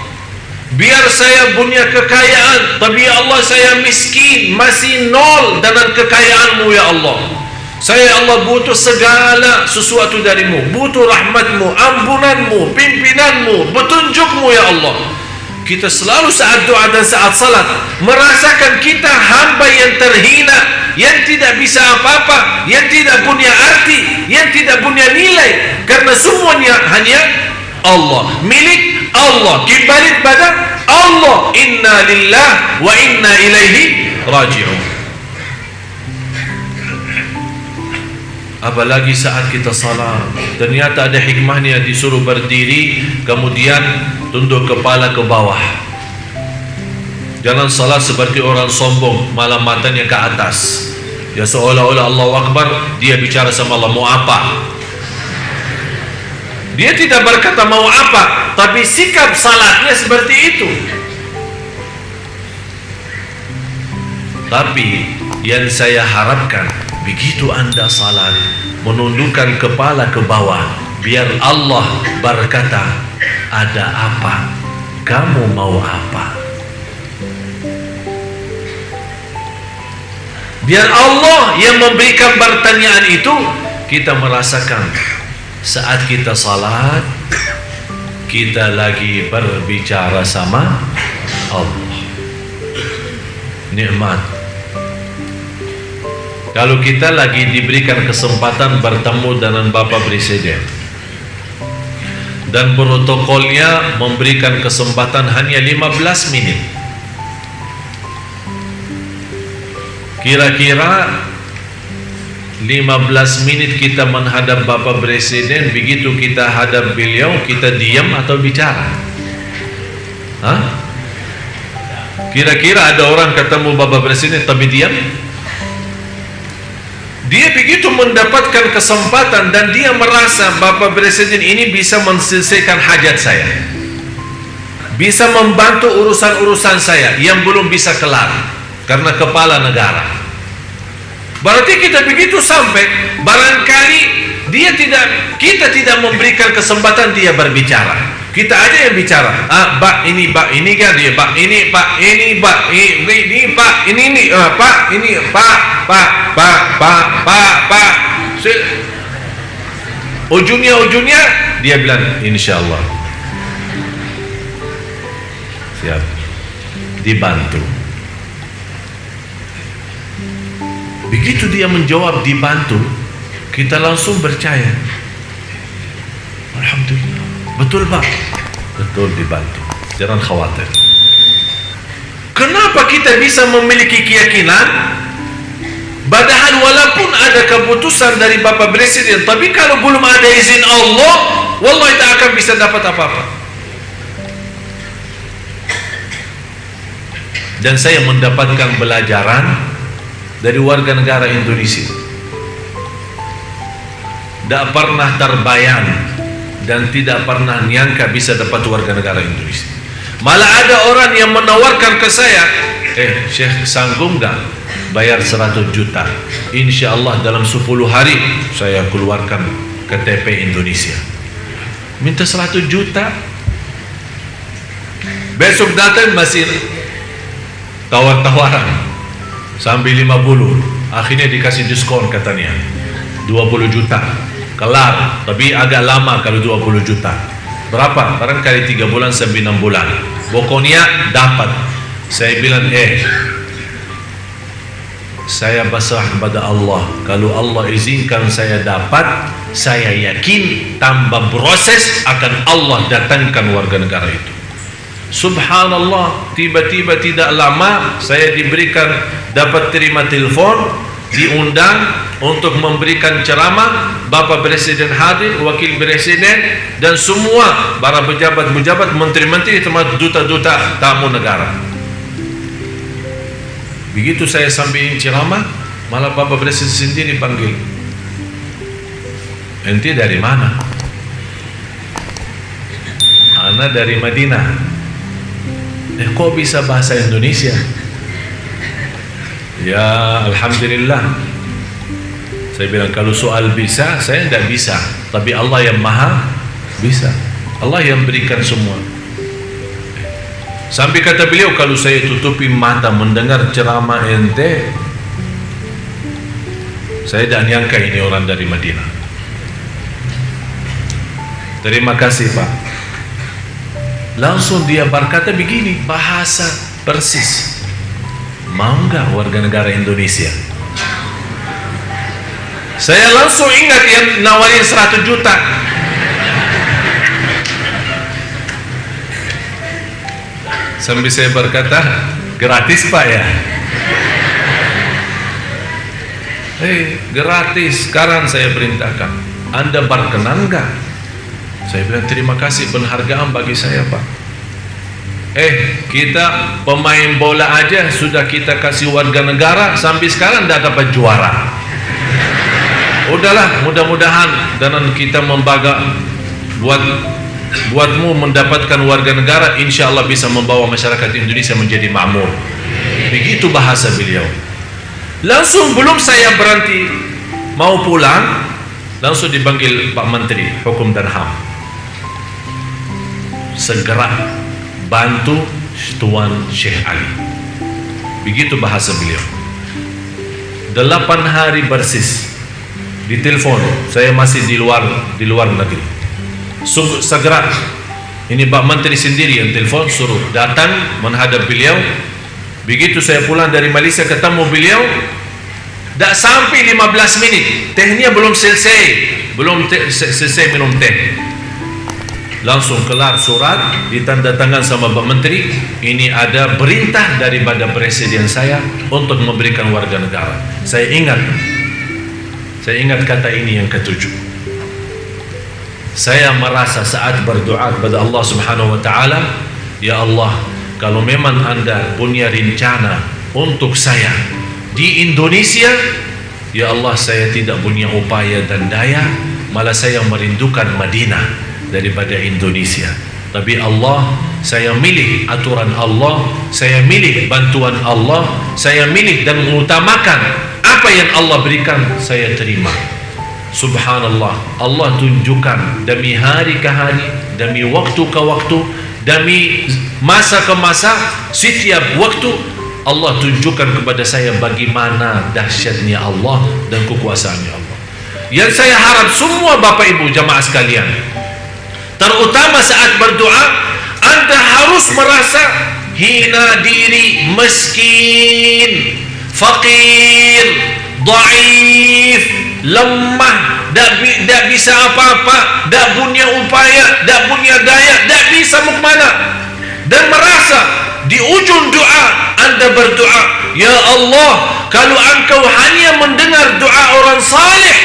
Biar saya punya kekayaan, tapi ya Allah saya miskin, masih nol dengan kekayaan-Mu ya Allah. Saya Allah butuh segala sesuatu darimu, butuh rahmat-Mu, ampunan-Mu, pimpinan-Mu, petunjuk-Mu ya Allah. Kita selalu saat doa dan saat salat merasakan kita hamba yang terhina, yang tidak bisa apa-apa, yang tidak punya arti, yang tidak punya nilai, karena semuanya hanya Allah, milik Allah, kembali pada Allah, inna lillah wa inna ilaihi raji'un. Apalagi saat kita salat, ternyata ada hikmahnya, disuruh berdiri kemudian tunduk kepala ke bawah. Jangan salat seperti orang sombong, malah matanya ke atas, ya seolah-olah Allahu Akbar, dia bicara sama Allah, mau apa? Dia tidak berkata mau apa, tapi sikap salatnya seperti itu. Tapi yang saya harapkan, begitu Anda salat, menundukkan kepala ke bawah, biar Allah berkata, ada apa? Kamu mau apa? Biar Allah yang memberikan pertanyaan itu, kita merasakan saat kita salat, kita lagi berbicara sama Allah. Nikmat. Kalau kita lagi diberikan kesempatan bertemu dengan Bapak Presiden dan protokolnya memberikan kesempatan hanya 15 menit, kira-kira 15 menit kita menghadap Bapak Presiden, begitu kita hadap beliau, kita diam atau bicara? Hah? Kira-kira ada orang ketemu Bapak Presiden tapi diam? Dia begitu mendapatkan kesempatan dan dia merasa Bapak Presiden ini bisa menyelesaikan hajat saya, bisa membantu urusan-urusan saya yang belum bisa kelar karena kepala negara. Berarti kita begitu sampai, barangkali kita tidak memberikan kesempatan dia berbicara. Kita aja yang bicara. Pak ini kan dia, Pak ini, Pak ini, Pak ini, Pak ini, Pak ini, Pak. Ujungnya dia bilang insyaallah. Siap. Dibantu. Begitu dia menjawab dibantu, kita langsung percaya. Alhamdulillah. Betul Pak? Betul, dibantu. Jangan khawatir. Kenapa kita bisa memiliki keyakinan? Padahal walaupun ada keputusan dari Bapak Presiden, tapi kalau belum ada izin Allah, wallahi tak akan bisa dapat apa-apa. Dan saya mendapatkan pelajaran dari warga negara Indonesia. Tidak pernah terbayang dan tidak pernah nyangka bisa dapat warga negara Indonesia. Malah ada orang yang menawarkan ke saya, Syekh sanggup gak bayar 100 juta? Insya Allah dalam 10 hari saya keluarkan KTP Indonesia. Minta 100 juta. Besok datang masih tawar-tawaran sampai 50, akhirnya dikasih diskon katanya 20 juta kelar, tapi agak lama kalau 20 juta. Berapa? Barangkali 3 bulan sampai 6 bulan, pokoknya dapat. Saya bilang saya pasrah kepada Allah. Kalau Allah izinkan saya dapat, saya yakin tanpa proses akan Allah datangkan warga negara itu. Subhanallah, tiba-tiba tidak lama saya dapat terima telepon, diundang untuk memberikan ceramah. Bapak Presiden hadir, Wakil Presiden dan semua para pejabat-pejabat, menteri-menteri, termasuk duta-duta tamu negara. Begitu saya sampaikan ceramah, malah Bapak Presiden sendiri panggil, ente dari mana? Ana dari Madinah. Kok bisa bahasa Indonesia? Ya Alhamdulillah. Saya bilang kalau soal bisa, saya tidak bisa, tapi Allah yang maha bisa. Allah yang berikan semua. Sampai kata beliau, kalau saya tutupi mata mendengar ceramah ente, saya tidak nyangka ini orang dari Madinah. Terima kasih Pak. Langsung dia berkata begini, bahasa persis, mau nggak warga negara Indonesia? Saya langsung ingat yang nawarin 100 juta. Sambil saya berkata, gratis Pak ya? Gratis. Sekarang saya perintahkan, Anda berkenan enggak? Saya bilang, terima kasih, penghargaan bagi saya Pak. Kita pemain bola aja sudah kita kasih warga negara, sampai sekarang tidak dapat juara. Udahlah, mudah-mudahan dan kita membaga buatmu mendapatkan warga negara, insya Allah bisa membawa masyarakat Indonesia menjadi makmur. Begitu bahasa beliau. Langsung belum saya berhenti mau pulang, langsung dipanggil Pak Menteri Hukum dan HAM. Segera bantu Tuan Syekh Ali. Begitu bahasa beliau. 8 hari persis ditelepon, saya masih di luar negeri. Segera, ini Pak Menteri sendiri yang telepon, suruh datang menghadap beliau. Begitu saya pulang dari Malaysia ketemu beliau, tak sampai 15 menit, tehnya belum selesai, selesai minum teh. Langsung kelar surat, ditandatangan sama Pak Menteri, ini ada perintah daripada Presiden saya untuk memberikan warga negara. Saya ingat kata ini yang ketujuh. Saya merasa saat berdoa kepada Allah Subhanahu wa taala, ya Allah, kalau memang Anda punya rencana untuk saya di Indonesia, ya Allah, saya tidak punya upaya dan daya, malah saya merindukan Madinah daripada Indonesia. Tapi Allah, saya milih aturan Allah, saya milih bantuan Allah, saya milih dan mengutamakan apa yang Allah berikan, saya terima. Subhanallah, Allah tunjukkan demi hari ke hari, demi waktu ke waktu, demi masa ke masa, setiap waktu Allah tunjukkan kepada saya bagaimana dahsyatnya Allah dan kekuasaannya Allah. Yang saya harap semua Bapak Ibu jamaah sekalian, terutama saat berdoa, Anda harus merasa hina diri, miskin, fakir, dhaif, lemah, tak bisa apa-apa, tak punya upaya, tak punya daya, tak bisa mau kemana, dan merasa di ujung doa Anda berdoa, ya Allah, kalau Engkau hanya mendengar doa orang saleh,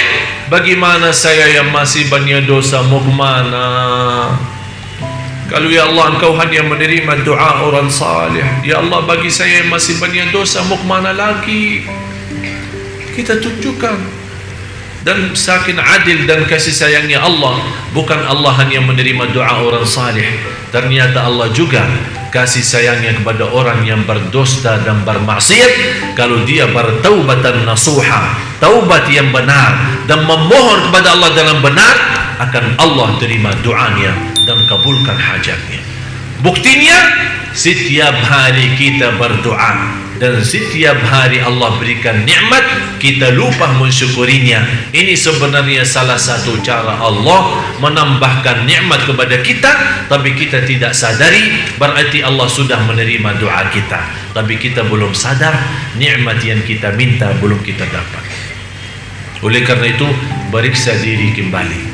bagaimana saya yang masih banyak dosa mau kemana? Kalau ya Allah Engkau hanya menerima doa orang saleh, ya Allah, bagi saya yang masih banyak dosa mau kemana lagi? Kita tunjukkan. Dan saking adil dan kasih sayangnya Allah, bukan Allah hanya menerima doa orang saleh, ternyata Allah juga kasih sayangnya kepada orang yang berdosa dan bermaksiat. Kalau dia bertaubatan nasuha, taubat yang benar, dan memohon kepada Allah dalam benar, akan Allah terima doanya dan kabulkan hajatnya. Buktinya, setiap hari kita berdoa dan setiap hari Allah berikan nikmat, kita lupa mensyukurinya. Ini sebenarnya salah satu cara Allah menambahkan nikmat kepada kita, tapi kita tidak sadari, berarti Allah sudah menerima doa kita, tapi kita belum sadar nikmat yang kita minta belum kita dapat. Oleh karena itu, periksa diri kembali.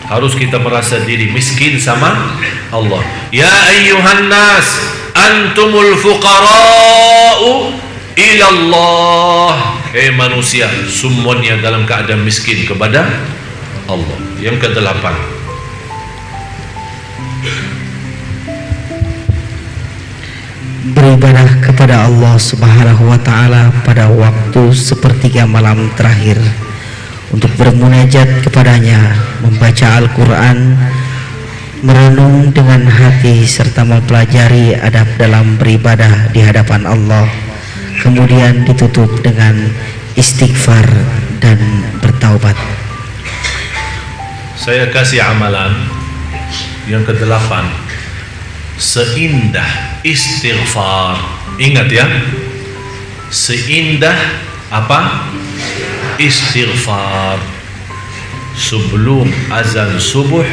Harus kita merasa diri miskin sama Allah. Ya ayyuhan nas, antumul fuqara'u ila Allah. Manusia, semuanya dalam keadaan miskin kepada Allah. Yang ke-8, beribadah kepada Allah Subhanahu wa taala pada waktu sepertiga malam terakhir, untuk bermunajat kepadanya, membaca Al-Quran, merenung dengan hati, serta mempelajari adab dalam beribadah di hadapan Allah. Kemudian ditutup dengan istighfar dan bertaubat. Saya kasih amalan yang ke-8, seindah istighfar. Ingat ya, seindah apa? Istighfar sebelum azan subuh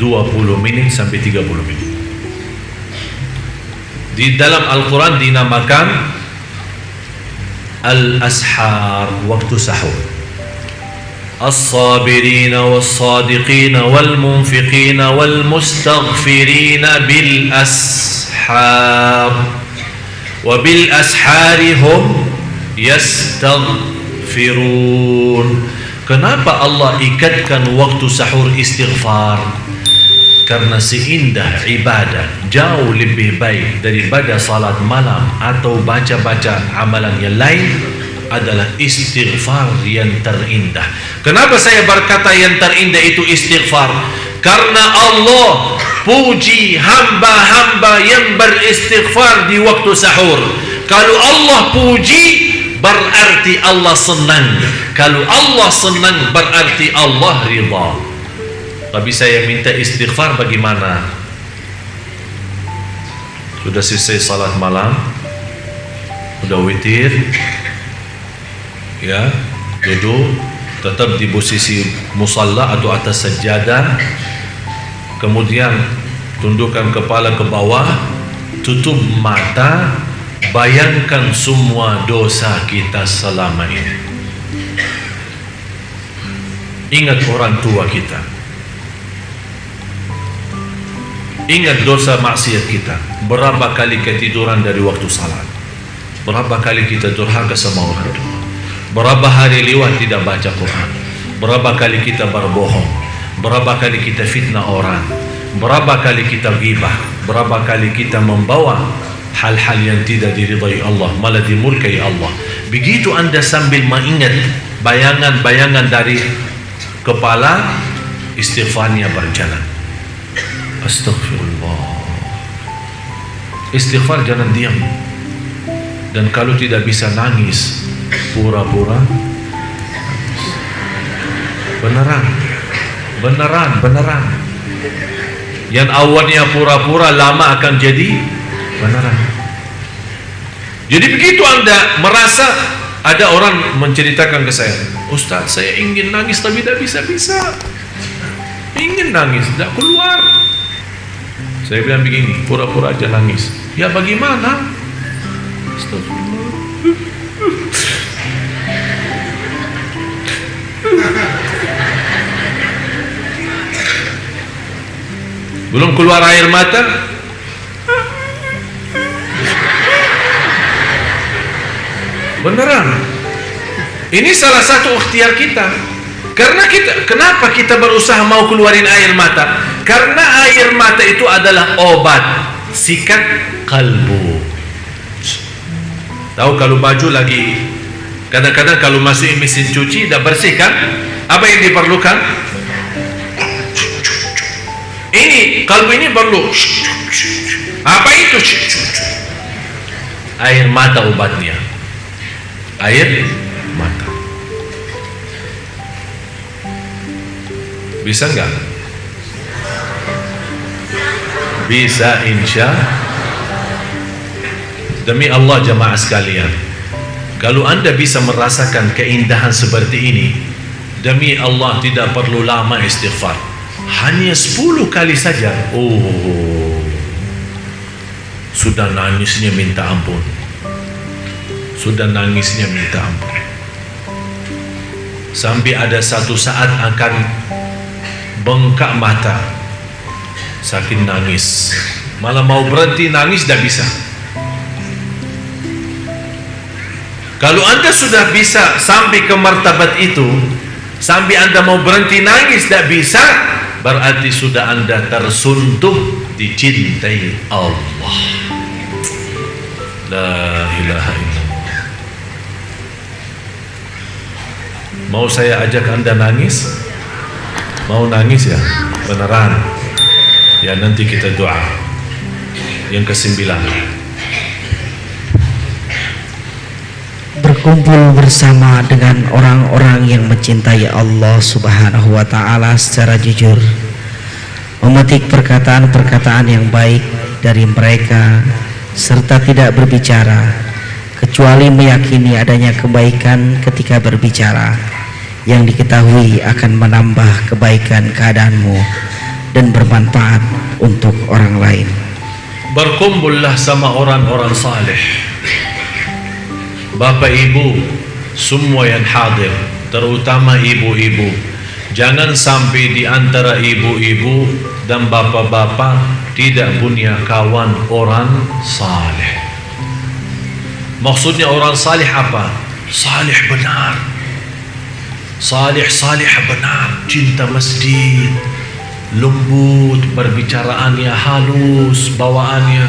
20 menit sampai 30 menit. Di dalam Al-Quran dinamakan al-ashar, waktu sahur. As-sabirina was-sadiqina wal-munfiqina wal-mustaghfirina bil-ashar. ashar wa bil ashari hum yastaghfirun. Kenapa Allah ikatkan waktu sahur istighfar? Karena seindah ibadah jauh lebih baik daripada salat malam atau baca-baca amalan yang lain adalah istighfar yang terindah. Kenapa saya berkata yang terindah itu istighfar? Karena Allah puji hamba-hamba yang beristighfar di waktu sahur. Kalau Allah puji, berarti Allah senang. Kalau Allah senang, berarti Allah ridha. Tapi saya minta istighfar bagaimana? Sudah selesai salat malam, sudah witir, ya, duduk tetap di posisi musalla atau atas sajadah, kemudian tundukkan kepala ke bawah, tutup mata, bayangkan semua dosa kita selama ini. Ingat orang tua kita, ingat dosa maksiat kita. Berapa kali ketiduran dari waktu salat, berapa kali kita durhaka sama orang tua, berapa hari lewat tidak baca Quran, berapa kali kita berbohong, berapa kali kita fitnah orang, berapa kali kita ghibah, berapa kali kita membawa hal-hal yang tidak diridai Allah, malah dimurkai Allah. Begitu anda sambil mengingat bayangan-bayangan dari kepala, istighfarnya berjalan. Astaghfirullah. Istighfar jangan diam. Dan kalau tidak bisa nangis, pura-pura beneran. Yang awalnya pura-pura lama akan jadi beneran. Jadi begitu anda merasa ada orang menceritakan ke saya, Ustaz, saya ingin nangis tapi tidak bisa-bisa. Ingin nangis, tidak keluar. Saya bilang begini, pura-pura aja nangis. Ya bagaimana? Astagfirullah. Belum keluar air mata, beneran. Ini salah satu ikhtiar kita. Karena kenapa kita berusaha mau keluarin air mata? Karena air mata itu adalah obat sikat kalbu. Tahu kalau baju lagi, kadang-kadang kalau masukin mesin cuci dah bersih kan? Apa yang diperlukan? Ini kalbu ini perlu. Apa itu? Air mata obatnya. Air mata. Bisa enggak? Bisa, insya. Demi Allah jamaah sekalian, kalau anda bisa merasakan keindahan seperti ini, demi Allah tidak perlu lama istighfar. Hanya 10 kali saja, sudah nangisnya minta ampun. Sudah nangisnya minta ampun. Sampai ada satu saat akan bengkak mata, saking nangis. Malah mau berhenti nangis tidak bisa. Kalau anda sudah bisa sampai ke martabat itu, sampai anda mau berhenti nangis tidak bisa, berarti sudah anda tersuntuh dicintai Allah. La ilaha illallah. Mau saya ajak anda nangis? Mau nangis ya? Beneran? Ya nanti kita doa. Yang ke-9, berkumpul bersama dengan orang-orang yang mencintai Allah Subhanahu wa Ta'ala secara jujur, memetik perkataan-perkataan yang baik dari mereka, serta tidak berbicara kecuali meyakini adanya kebaikan ketika berbicara, yang diketahui akan menambah kebaikan keadaanmu dan bermanfaat untuk orang lain. Berkumpullah sama orang-orang saleh, bapak ibu semua yang hadir, terutama ibu-ibu. Jangan sampai di antara ibu-ibu dan bapak-bapak tidak punya kawan orang saleh. Maksudnya orang saleh apa? Saleh benar, saleh benar, cinta masjid, lembut perbicaraannya, halus bawaannya,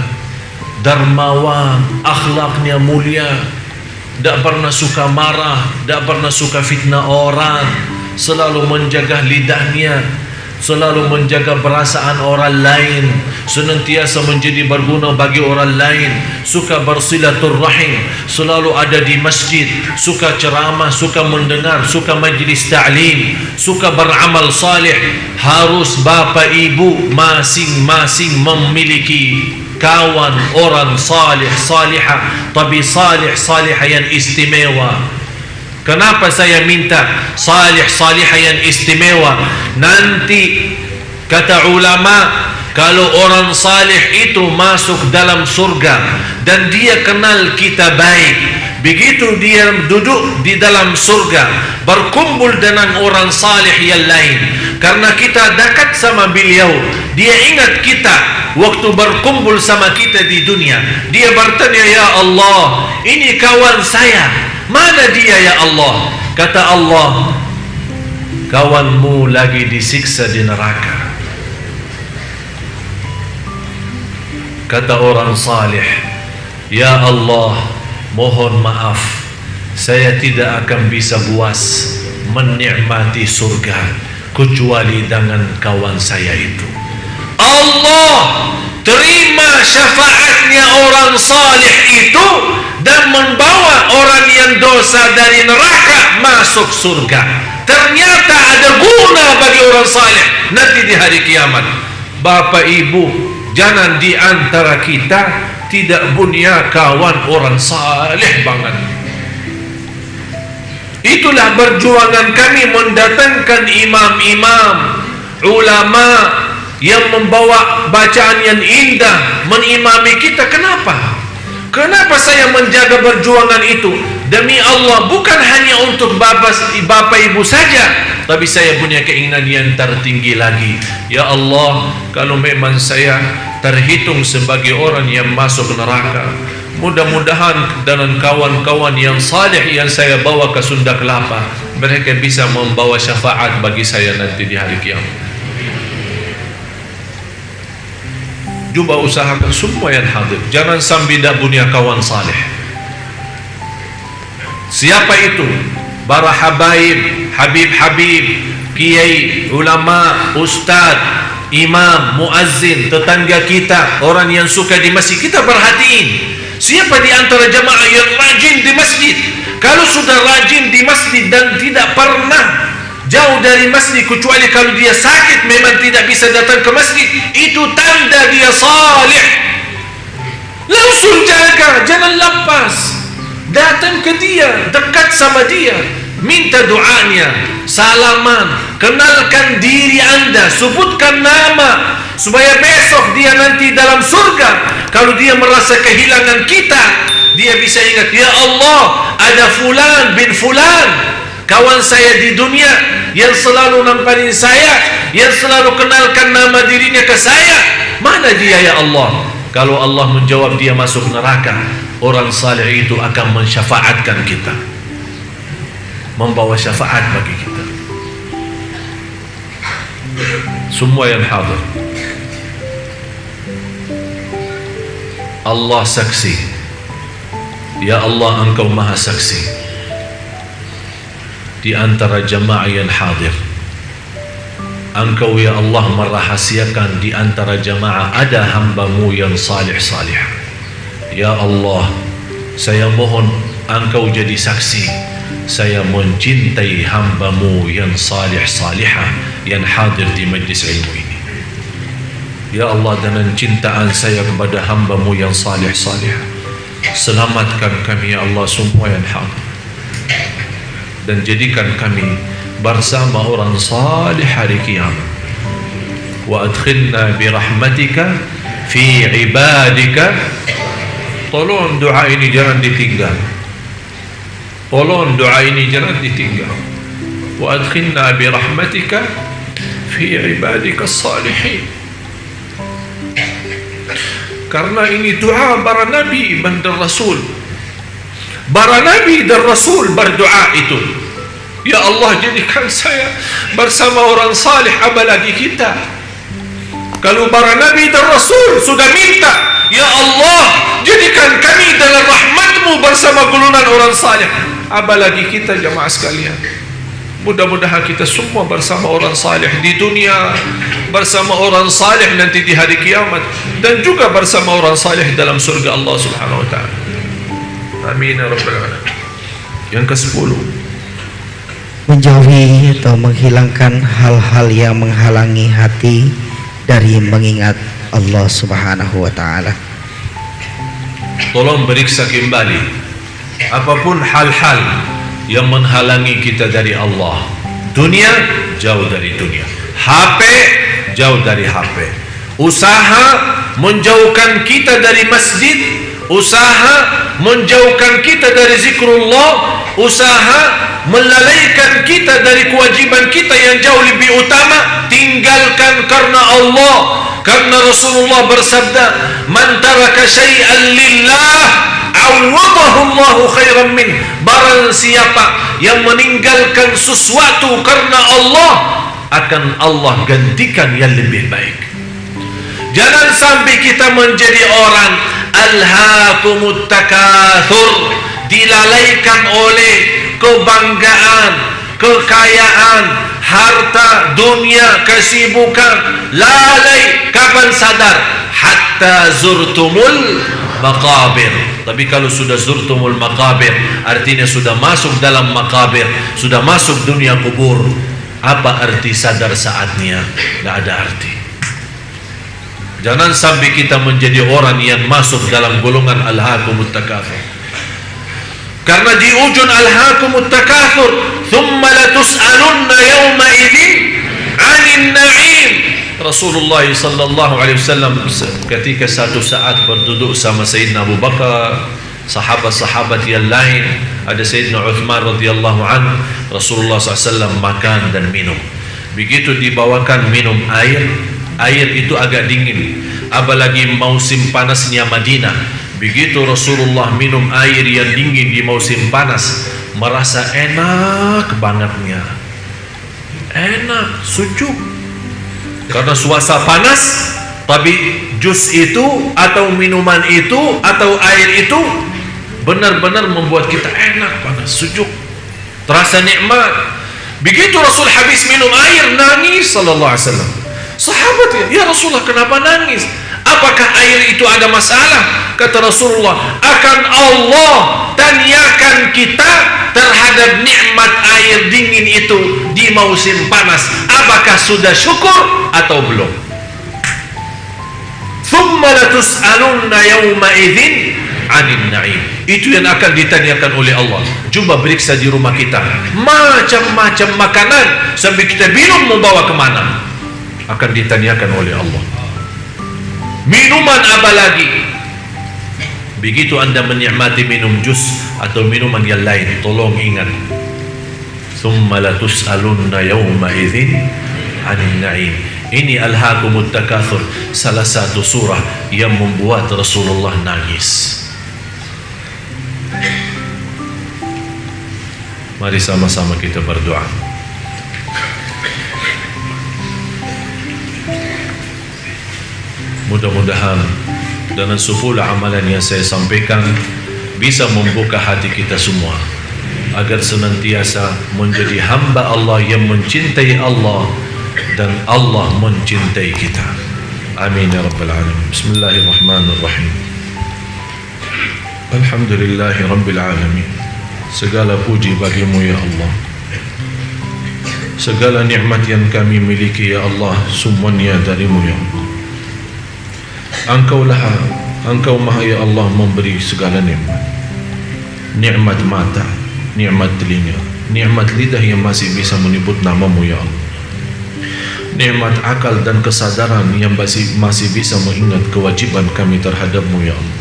dermawan, akhlaknya mulia, tidak pernah suka marah, tidak pernah suka fitnah orang, selalu menjaga lidahnya, selalu menjaga perasaan orang lain, senantiasa menjadi berguna bagi orang lain, suka bersilaturrahim, selalu ada di masjid, suka ceramah, suka mendengar, suka majlis ta'lim, suka beramal salih. Harus bapa ibu masing-masing memiliki kawan orang salih salihah, tapi salih salihah yang istimewa. Kenapa saya minta salih salihah yang istimewa? Nanti kata ulama, kalau orang salih itu masuk dalam surga dan dia kenal kita baik, begitu dia duduk di dalam surga berkumpul dengan orang salih yang lain, karena kita dekat sama beliau, dia ingat kita waktu berkumpul sama kita di dunia. Dia bertanya, ya Allah, ini kawan saya, mana dia ya Allah? Kata Allah, kawanmu lagi disiksa di neraka. Kata orang salih, ya Allah, mohon maaf, saya tidak akan bisa puas menikmati surga kecuali dengan kawan saya itu. Allah terima syafaatnya orang salih itu dan membawa orang yang dosa dari neraka masuk surga. Ternyata ada guna bagi orang salih nanti di hari kiamat. Bapak ibu, jangan di antara kita tidak punya kawan orang salih banget. Itulah perjuangan kami mendatangkan imam-imam, ulama yang membawa bacaan yang indah mengimami kita. Kenapa? Kenapa saya menjaga perjuangan itu? Demi Allah, bukan hanya untuk bapak ibu saja, tapi saya punya keinginan yang tertinggi lagi. Ya Allah, kalau memang saya terhitung sebagai orang yang masuk neraka, mudah-mudahan dengan kawan-kawan yang saleh yang saya bawa ke Sunda Kelapa, mereka bisa membawa syafaat bagi saya nanti di hari kiamat. Cuba usahakan semua yang hadir, jangan sampai tidak punya kawan saleh. Siapa itu? Para habaib, habib-habib, kiai, ulama, ustaz, imam, muazzin, tetangga kita, orang yang suka di masjid. Kita perhatiin, siapa di antara jamaah yang rajin di masjid? Kalau sudah rajin di masjid dan tidak pernah jauh dari masjid, kecuali kalau dia sakit memang tidak bisa datang ke masjid, itu tanda dia salih. Langsung jaga, jangan lepas, datang ke dia, dekat sama dia, minta doanya, salaman, kenalkan diri anda, sebutkan nama, supaya besok dia nanti dalam surga, kalau dia merasa kehilangan kita, dia bisa ingat, ya Allah, ada fulan bin fulan, kawan saya di dunia yang selalu namparin saya, yang selalu kenalkan nama dirinya ke saya. Mana dia ya Allah? Kalau Allah menjawab dia masuk neraka, orang saleh itu akan mensyafaatkan kita, membawa syafaat bagi kita. Semua yang hadir, Allah saksi. Ya Allah, Engkau maha saksi. Di antara jamaah yang hadir, Engkau ya Allah merahasiakan di antara jamaah ada hamba-Mu yang salih-salih. Ya Allah, saya mohon Engkau jadi saksi, saya mencintai hamba-Mu yang salih-salihah yang hadir di majlis ilmu ini. Ya Allah, dengan cintaan saya kepada hamba-Mu yang salih-salihah, selamatkan kami ya Allah semua yang hadir, dan jadikan kami bersama orang salih hari kiamat. Wa adkhilna bi rahmatika fi ibadika. Tolong doa ini jangan ditinggal. Tolong doa ini jangan ditinggal. Wa adkhilna bi rahmatika fi ibadika salihin. Karena ini doa para nabi dan rasul. Para nabi dan rasul berdoa itu, ya Allah, jadikan saya bersama orang salih, apalagi kita. Kalau para nabi dan rasul sudah minta, ya Allah, jadikan kami dalam rahmat-Mu bersama golongan orang salih, apalagi kita jamaah sekalian. Mudah-mudahan kita semua bersama orang salih di dunia, bersama orang salih nanti di hari kiamat, dan juga bersama orang salih dalam surga Allah Subhanahu wa taala. Amin ya rabbal alamin. Yang ke-10, menjauhi atau menghilangkan hal-hal yang menghalangi hati dari mengingat Allah Subhanahu wa taala. Tolong periksa kembali apapun hal-hal yang menghalangi kita dari Allah. Dunia, jauh dari dunia. HP, jauh dari HP. Usaha menjauhkan kita dari masjid, usaha menjauhkan kita dari zikrullah, usaha melalaikan kita dari kewajiban kita yang jauh lebih utama, tinggalkan karena Allah. Karena Rasulullah bersabda, man taraka syai'an lillah awadahu Allahu khairan min. Barang siapa yang meninggalkan sesuatu karena Allah, akan Allah gantikan yang lebih baik. Jangan sampai kita menjadi orang alhaakumut takatsur, dilalaikan oleh kebanggaan, kekayaan, harta, dunia, kesibukan. Lalai, kapan sadar? Hatta zurtumul maqabir. Tapi kalau sudah zurtumul maqabir, artinya sudah masuk dalam maqabir, sudah masuk dunia kubur. Apa arti sadar saatnya? Tidak ada arti. Jangan sampai kita menjadi orang yang masuk dalam golongan alhaakumut takatsur. Karena di ujung alhaakumut takatsur, thumma latus'alunna yawma idzin 'anil na'im. Rasulullah sallallahu alaihi wasallam ketika satu saat berduduk sama Sayyidina Abu Bakar, sahabat-sahabat yang lain, ada Sayyidina Uthman radhiyallahu anhu. Rasulullah SAW makan dan minum. Begitu dibawakan minum air, air itu agak dingin, apalagi musim panasnya Madinah. Begitu Rasulullah minum air yang dingin di musim panas, merasa enak bangetnya, enak, sejuk. Karena suasana panas, tapi jus itu atau minuman itu atau air itu benar-benar membuat kita enak, panas, sejuk, terasa nikmat. Begitu Rasul habis minum air, nangis sallallahu alaihi wasallam. Sahabat, ya Rasulullah, kenapa nangis? Apakah air itu ada masalah? Kata Rasulullah, akan Allah tanyakan kita terhadap nikmat air dingin itu di musim panas. Apakah sudah syukur atau belum? Thumma latus'alunna yawma idzin 'anil na'im. Itu yang akan ditanyakan oleh Allah. Coba periksa di rumah kita, macam-macam makanan sampai kita bingung mau bawa kemana, akan ditanyakan oleh Allah. Minuman apa lagi? Begitu anda menikmati minum jus atau minuman yang lain, tolong ingat, thumma latus'alunna yawma idzin 'anil na'im. Ini alhaakumut takatsur, salah satu surah yang membuat Rasulullah nangis. Mari sama-sama kita berdoa. Mudah-mudahan dengan 10 amalan yang saya sampaikan bisa membuka hati kita semua agar senantiasa menjadi hamba Allah yang mencintai Allah dan Allah mencintai kita. Amin ya rabbal alamin. Bismillahirrahmanirrahim. Alhamdulillahi rabbil alamin. Segala puji bagimu ya Allah. Segala nikmat yang kami miliki ya Allah, semuanya darimu ya Allah. Engkau maha ya Allah memberi segala nikmat. Nikmat mata, nikmat telinga, nikmat lidah yang masih bisa menyebut namamu ya Allah. Nikmat akal dan kesadaran yang masih bisa mengingat kewajiban kami terhadapmu ya Allah.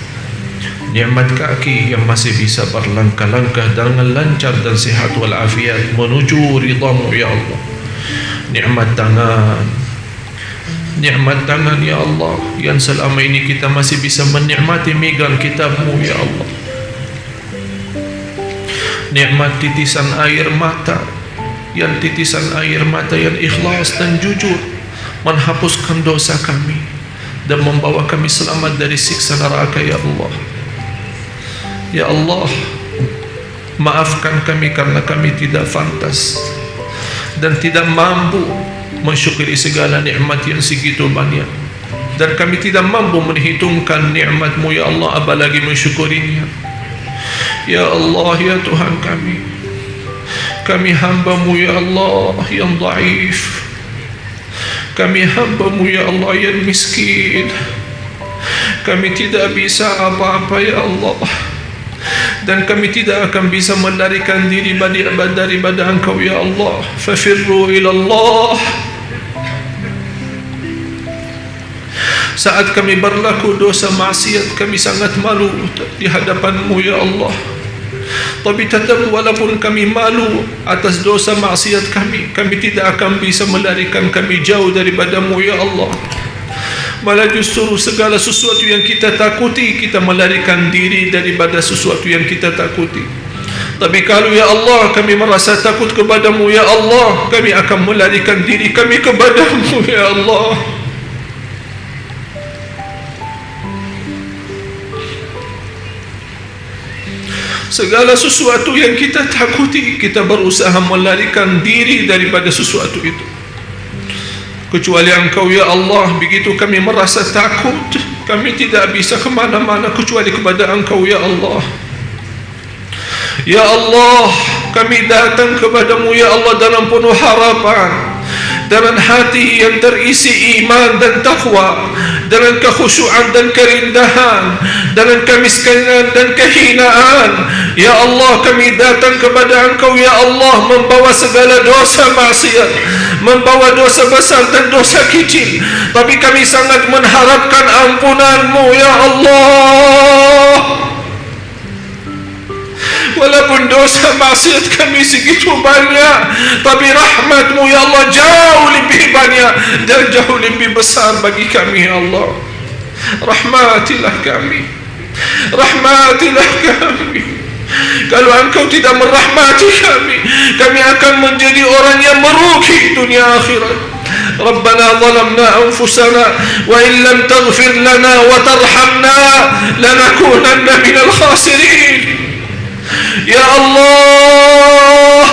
Nikmat kaki yang masih bisa berlangkah-langkah dengan lancar dan sehat walafiat menuju ridhamu ya Allah. Nikmat tangan nikmat tangan ya Allah yang selama ini kita masih bisa menikmati megang kitab-Mu ya Allah. Nikmat titisan air mata, yang titisan air mata yang ikhlas dan jujur menghapuskan dosa kami dan membawa kami selamat dari siksa neraka ya Allah. Ya Allah, maafkan kami karena kami tidak pantas dan tidak mampu mensyukuri segala nikmat yang segitu banyak, dan kami tidak mampu menghitungkan nikmat-Mu ya Allah, apalagi mensyukurinya. Ya Allah, ya Tuhan kami hamba-Mu ya Allah yang dhaif, kami hamba-Mu ya Allah yang miskin, kami tidak bisa apa-apa ya Allah, dan kami tidak akan bisa melarikan diri daripada Engkau ya Allah. Fafirru ilallah. Saat kami berlaku dosa maksiat, kami sangat malu di hadapan-Mu ya Allah. Tapi tetap walaupun kami malu atas dosa maksiat kami tidak akan bisa melarikan kami jauh daripada-Mu ya Allah. Malah justru segala sesuatu yang kita takuti, kita melarikan diri daripada sesuatu yang kita takuti. Tapi kalau ya Allah kami merasa takut kepada-Mu ya Allah, kami akan melarikan diri kami kepada-Mu ya Allah. Segala sesuatu yang kita takuti, kita berusaha melarikan diri daripada sesuatu itu, kecuali Engkau ya Allah. Begitu kami merasa takut, kami tidak bisa kemana-mana kecuali kepada Engkau ya Allah. Ya Allah, kami datang kepada-Mu ya Allah dalam penuh harapan, dengan hati yang terisi iman dan taqwa, dengan kekhusyuan dan kerindahan, dengan kemiskinan dan kehinaan. Ya Allah, kami datang kepada Engkau ya Allah membawa segala dosa maksiat, membawa dosa besar dan dosa kecil, tapi kami sangat mengharapkan ampunan-Mu ya Allah. Walaupun dosa maksiat kami segitu banyak, tapi rahmat-Mu ya Allah jauh lebih banyak dan jauh lebih besar bagi kami ya Allah. Rahmatilah kami, rahmatilah kami. Kalau Engkau tidak merahmati kami akan menjadi orang yang merugi dunia akhirat. Rabbana zalamna anfusana wa in lam taghfir lana wa tarhamna lanakunanna minal khasirin. Ya Allah,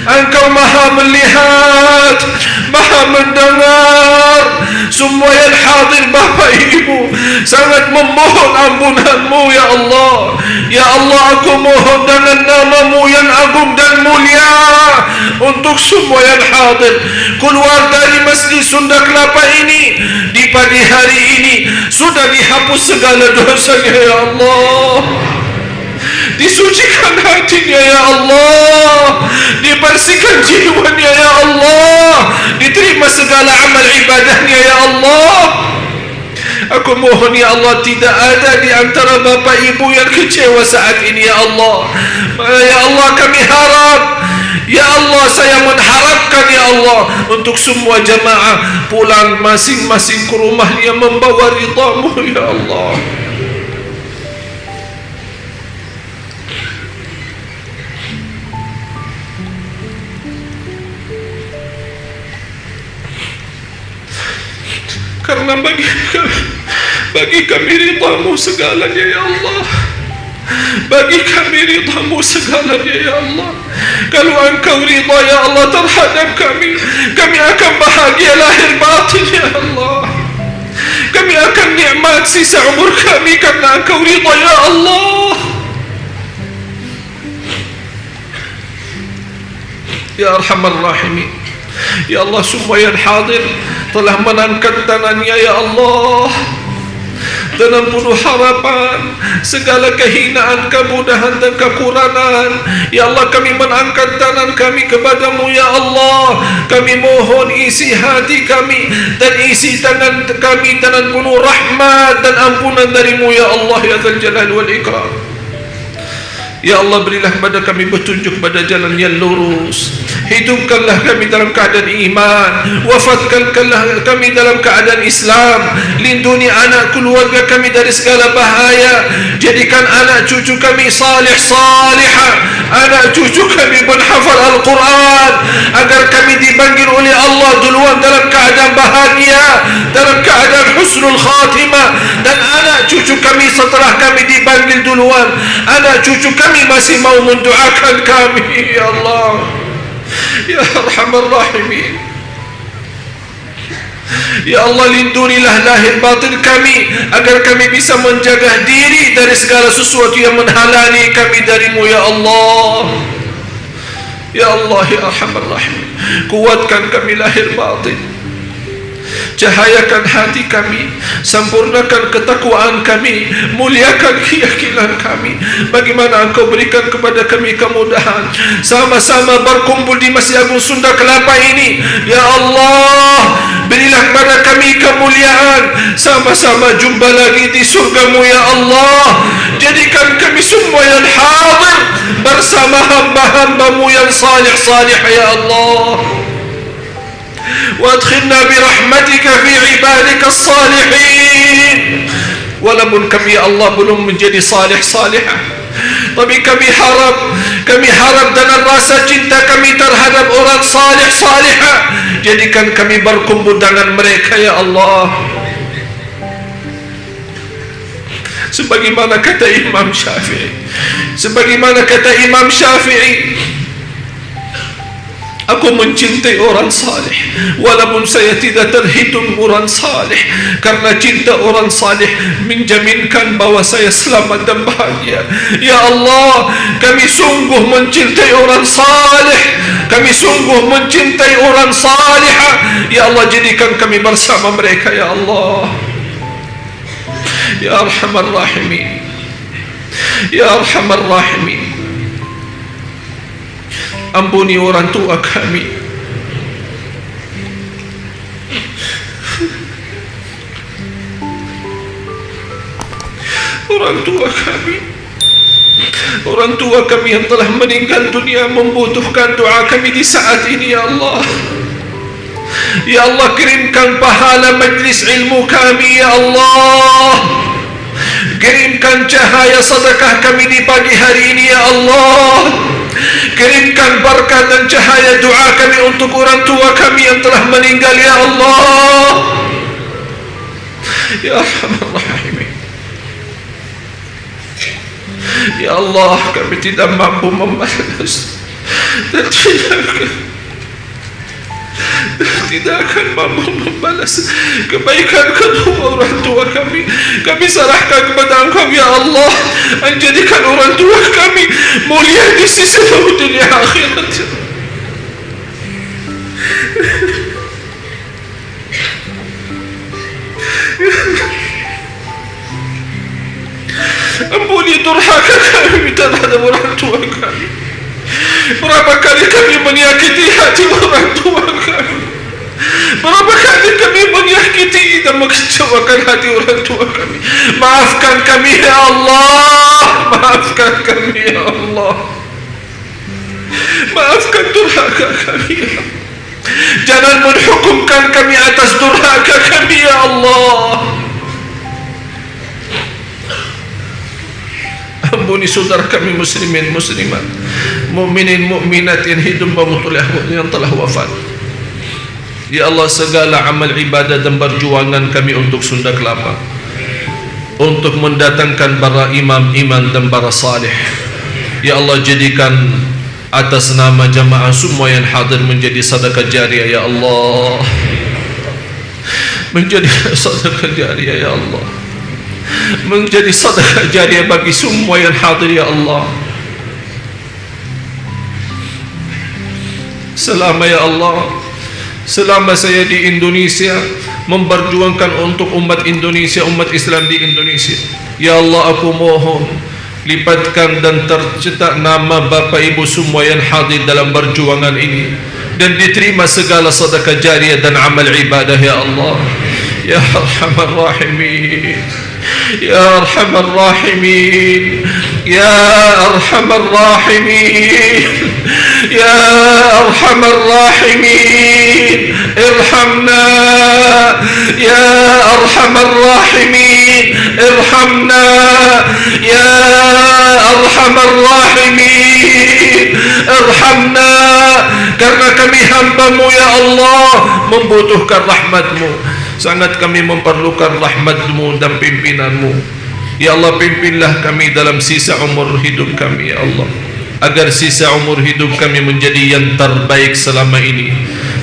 Engkau maha melihat, maha mendengar semua yang hadir. Bapak Ibu sangat memohon ampunan-Mu ya Allah. Ya Allah, aku mohon dengan nama-Mu yang agung dan mulia untuk semua yang hadir keluar dari Masjid Sunda Kelapa ini di pagi hari ini, sudah dihapus segala dosanya ya Allah. Disucikan hatinya ya Allah, dibersihkan jiwanya ya Allah, diterima segala amal ibadahnya ya Allah. Aku mohon ya Allah, tidak ada di antara Bapak Ibu yang kecewa saat ini ya Allah. Ya Allah, kami harap ya Allah, saya mengharapkan ya Allah untuk semua jamaah pulang masing-masing ke rumahnya membawa ridha-Mu ya Allah. Karena bagi kami ridha-Mu segalanya ya Allah. Bagi kami ridha-Mu segalanya ya Allah. Kalau Engkau ridha ya Allah terhadap kami akan bahagia lahir batin ya Allah. Kami akan nikmat sisa umur kami karena Engkau ridha ya Allah. Ya Arhamar Rahimin, ya Allah, semua yang hadir telah mengangkat tangannya ya Allah dengan penuh harapan, segala kehinaan, kemudahan dan kekurangan. Ya Allah, kami mengangkat tangan kami kepada-Mu ya Allah. Kami mohon isi hati kami dan isi tangan kami dengan penuh rahmat dan ampunan dari-Mu ya Allah ya Dzal Jalal wal Ikram. Ya Allah, berilah kepada kami petunjuk pada jalan yang lurus. Hidupkanlah kami dalam keadaan iman, wafatkanlah kami dalam keadaan Islam. Lindungi anak keluarga kami dari segala bahaya. Jadikan anak cucu kami salih salihah, anak cucu kami penghafal Al-Quran, agar kami dipanggil oleh Allah duluan dalam keadaan bahagia, dalam keadaan husnul khatimah. Dan anak cucu kami setelah kami dipanggil duluan, anak cucu kami masih mau mendoakan kami. Ya Allah, Ya Arhamar Rahimin, Ya Allah, lindungilah lahir batin kami, agar kami bisa menjaga diri dari segala sesuatu yang menghalangi kami darimu. Ya Allah, Ya Allah, Ya Arhamar Rahimin, kuatkan kami lahir batin, cahayakan hati kami, sempurnakan ketakwaan kami, muliakan keyakinan kami. Bagaimana Engkau berikan kepada kami kemudahan sama-sama berkumpul di Masjid Agung Sunda Kelapa ini. Ya Allah, berilah kepada kami kemuliaan, sama-sama jumpa lagi di surga-Mu. Ya Allah, jadikan kami semua yang hadir bersama hamba-hamba-Mu yang salih-salih. Ya Allah, وادخلنا برحمتك في عبادك الصالحين. Walaupun kami, ya Allah, belum menjadi salih-salihah, tapi kami harap dengan rasa cinta kami terhadap orang salih-salihah, jadikan kami berkumpul dengan mereka. Ya Allah, sebagaimana kata Imam Syafi'i, aku mencintai orang salih walaupun saya tidak terhitung orang salih, karena cinta orang salih menjaminkan bahawa saya selamat dan bahagia. Ya Allah, kami sungguh mencintai orang salih, kami sungguh mencintai orang salihah. Ya Allah, jadikan kami bersama mereka. Ya Allah, Ya Arhamar Rahimin, Ya Arhamar Rahimin, ampuni orang tua kami, orang tua kami yang telah meninggal dunia membutuhkan doa kami di saat ini. Ya Allah, Ya Allah, kirimkan pahala majlis ilmu kami. Ya Allah, kirimkan cahaya sedekah kami di pagi hari ini. Ya Allah, kirimkan berkat dan cahaya doa kami untuk orang tua kami yang telah meninggal. Ya Allah, Ya Arhamar Rahimin, Ya Allah, kami tidak mampu membalas dan tidak akan mampu membalas kebaikan kedua orang tua kami. Kami serahkan kepada Engkau. Ya Allah, jadikan orang tua kami mulia di sisi dunia akhirat. Ampuni durhaka kami terhadap orang tua kami. Berapa kali kami menyakiti hati orang tua kami, berapa kali kami menyakiti dan mengecewakan hati orang tua kami. Maafkan kami, Ya Allah, maafkan kami, Ya Allah, maafkan durhaka kami, Ya Allah. Jangan menghukumkan kami atas durhaka kami, Ya Allah. Ampuni saudara kami muslimin muslimat, mukminin mukminat yang hidup yang telah wafat. Ya Allah, segala amal ibadah dan perjuangan kami untuk Sunda Kelapa, untuk mendatangkan para imam-imam dan para salih, ya Allah, jadikan atas nama jamaah semua yang hadir menjadi sedekah jariah. Ya Allah, menjadi sedekah jariah. Ya Allah, menjadi sedekah jariah bagi semua yang hadir. Ya Allah, selama, ya Allah, selama saya di Indonesia memperjuangkan untuk umat Indonesia, umat Islam di Indonesia, ya Allah, aku mohon lipatkan dan tercetak nama Bapak Ibu semua yang hadir dalam perjuangan ini, dan diterima segala sedekah jariah dan amal ibadah. Ya Allah, Ya Arhamar Rahimin, يا أرحم الراحمين يا أرحم الراحمين يا أرحم الراحمين ارحمنا يا أرحم الراحمين ارحمنا يا أرحم الراحمين ارحمنا karena kami hamba-Mu ya Allah membutuhkan rahmat-Mu, sangat kami memerlukan rahmat-Mu dan pimpinan-Mu ya Allah. Pimpinlah kami dalam sisa umur hidup kami ya Allah, agar sisa umur hidup kami menjadi yang terbaik selama ini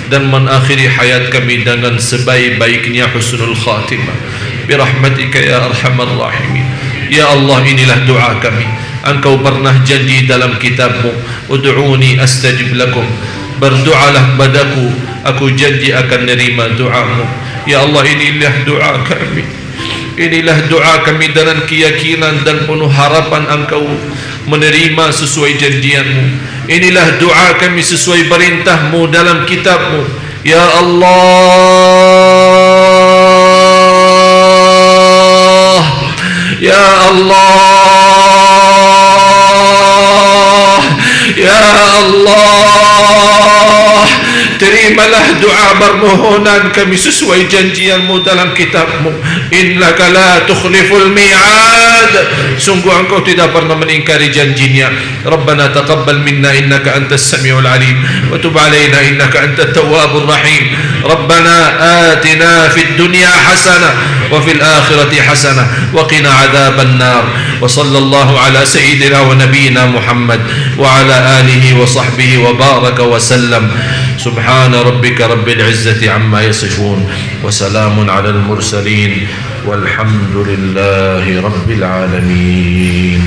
dan mengakhiri hayat kami dengan sebaik-baiknya husnul khatimah birahmatika ya arhamar rahimin ya Allah. Inilah doa kami. Engkau pernah janji dalam kitab-Mu, ud'uni astajib lakum, berdoalah padaku, aku janji akan menerima doa-Mu ya Allah. Inilah doa kami, inilah doa kami dengan keyakinan dan penuh harapan Engkau menerima sesuai janjian-Mu. Inilah doa kami sesuai perintah-Mu dalam kitab-Mu ya Allah ya Allah ya Allah. Terimalah doa permohonan kami sesuai janjian-Mu dalam kitab-Mu. Innaka la tukhliful mi'ad, sungguh Engkau tidak pernah meningkari janjinya. Rabbana taqabbal minna innaka antas samiul alim wa tub alaina innaka antat tawwabur rahim. Rabbana atina fid dunya hasanah wa fil akhirati hasanah wa qina adzaban nar. Wa sallallahu ala sayyidina wa nabiyyina Muhammad wa ala alihi wa sahbihi wa baraka wa sallam. سبحان ربك رب العزة عما يصفون وسلام على المرسلين والحمد لله رب العالمين.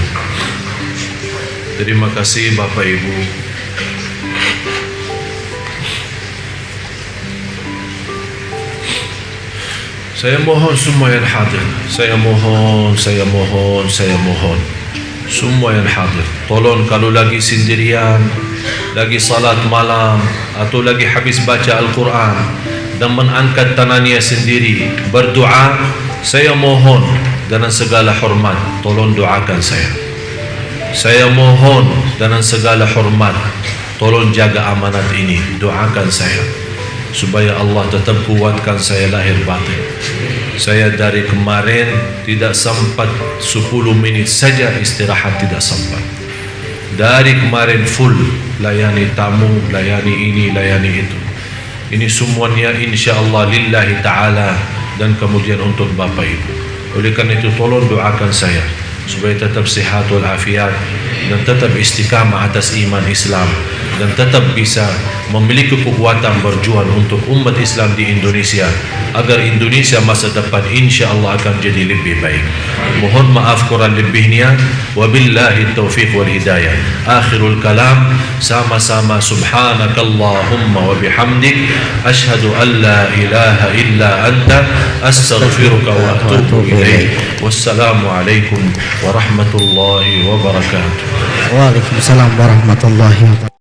Terima kasih Bapak Ibu. Saya mohon semua yang hadir, saya mohon semua yang hadir, tolong kalau lagi sendirian, lagi salat malam atau lagi habis baca Al-Quran dan mengangkat tangannya sendiri berdoa, saya mohon dengan segala hormat tolong doakan saya. Saya mohon dengan segala hormat tolong jaga amanat ini, doakan saya supaya Allah tetap kuatkan saya lahir batin. Saya dari kemarin tidak sempat 10 menit saja istirahat, tidak sempat. Dari kemarin full layani tamu, layani ini, layani itu. Ini semuanya insyaAllah lillahi ta'ala dan kemudian untuk Bapak Ibu. Oleh karena itu tolong doakan saya supaya tetap sehat walafiat dan tetap istiqamah atas iman Islam dan tetap bisa memiliki kekuatan berjuang untuk umat Islam di Indonesia agar Indonesia masa depan insya-Allah akan jadi lebih baik. Mohon maaf kurang lebihnya, wabillahi taufiq wal hidayah. Akhirul kalam, sama-sama subhanakallahumma wa bihamdik asyhadu an la ilaha illa anta astaghfiruka wa atubu ilaik. Wassalamu alaikum warahmatullahi wabarakatuh. Waalaikumsalam warahmatullahi wabarakatuh.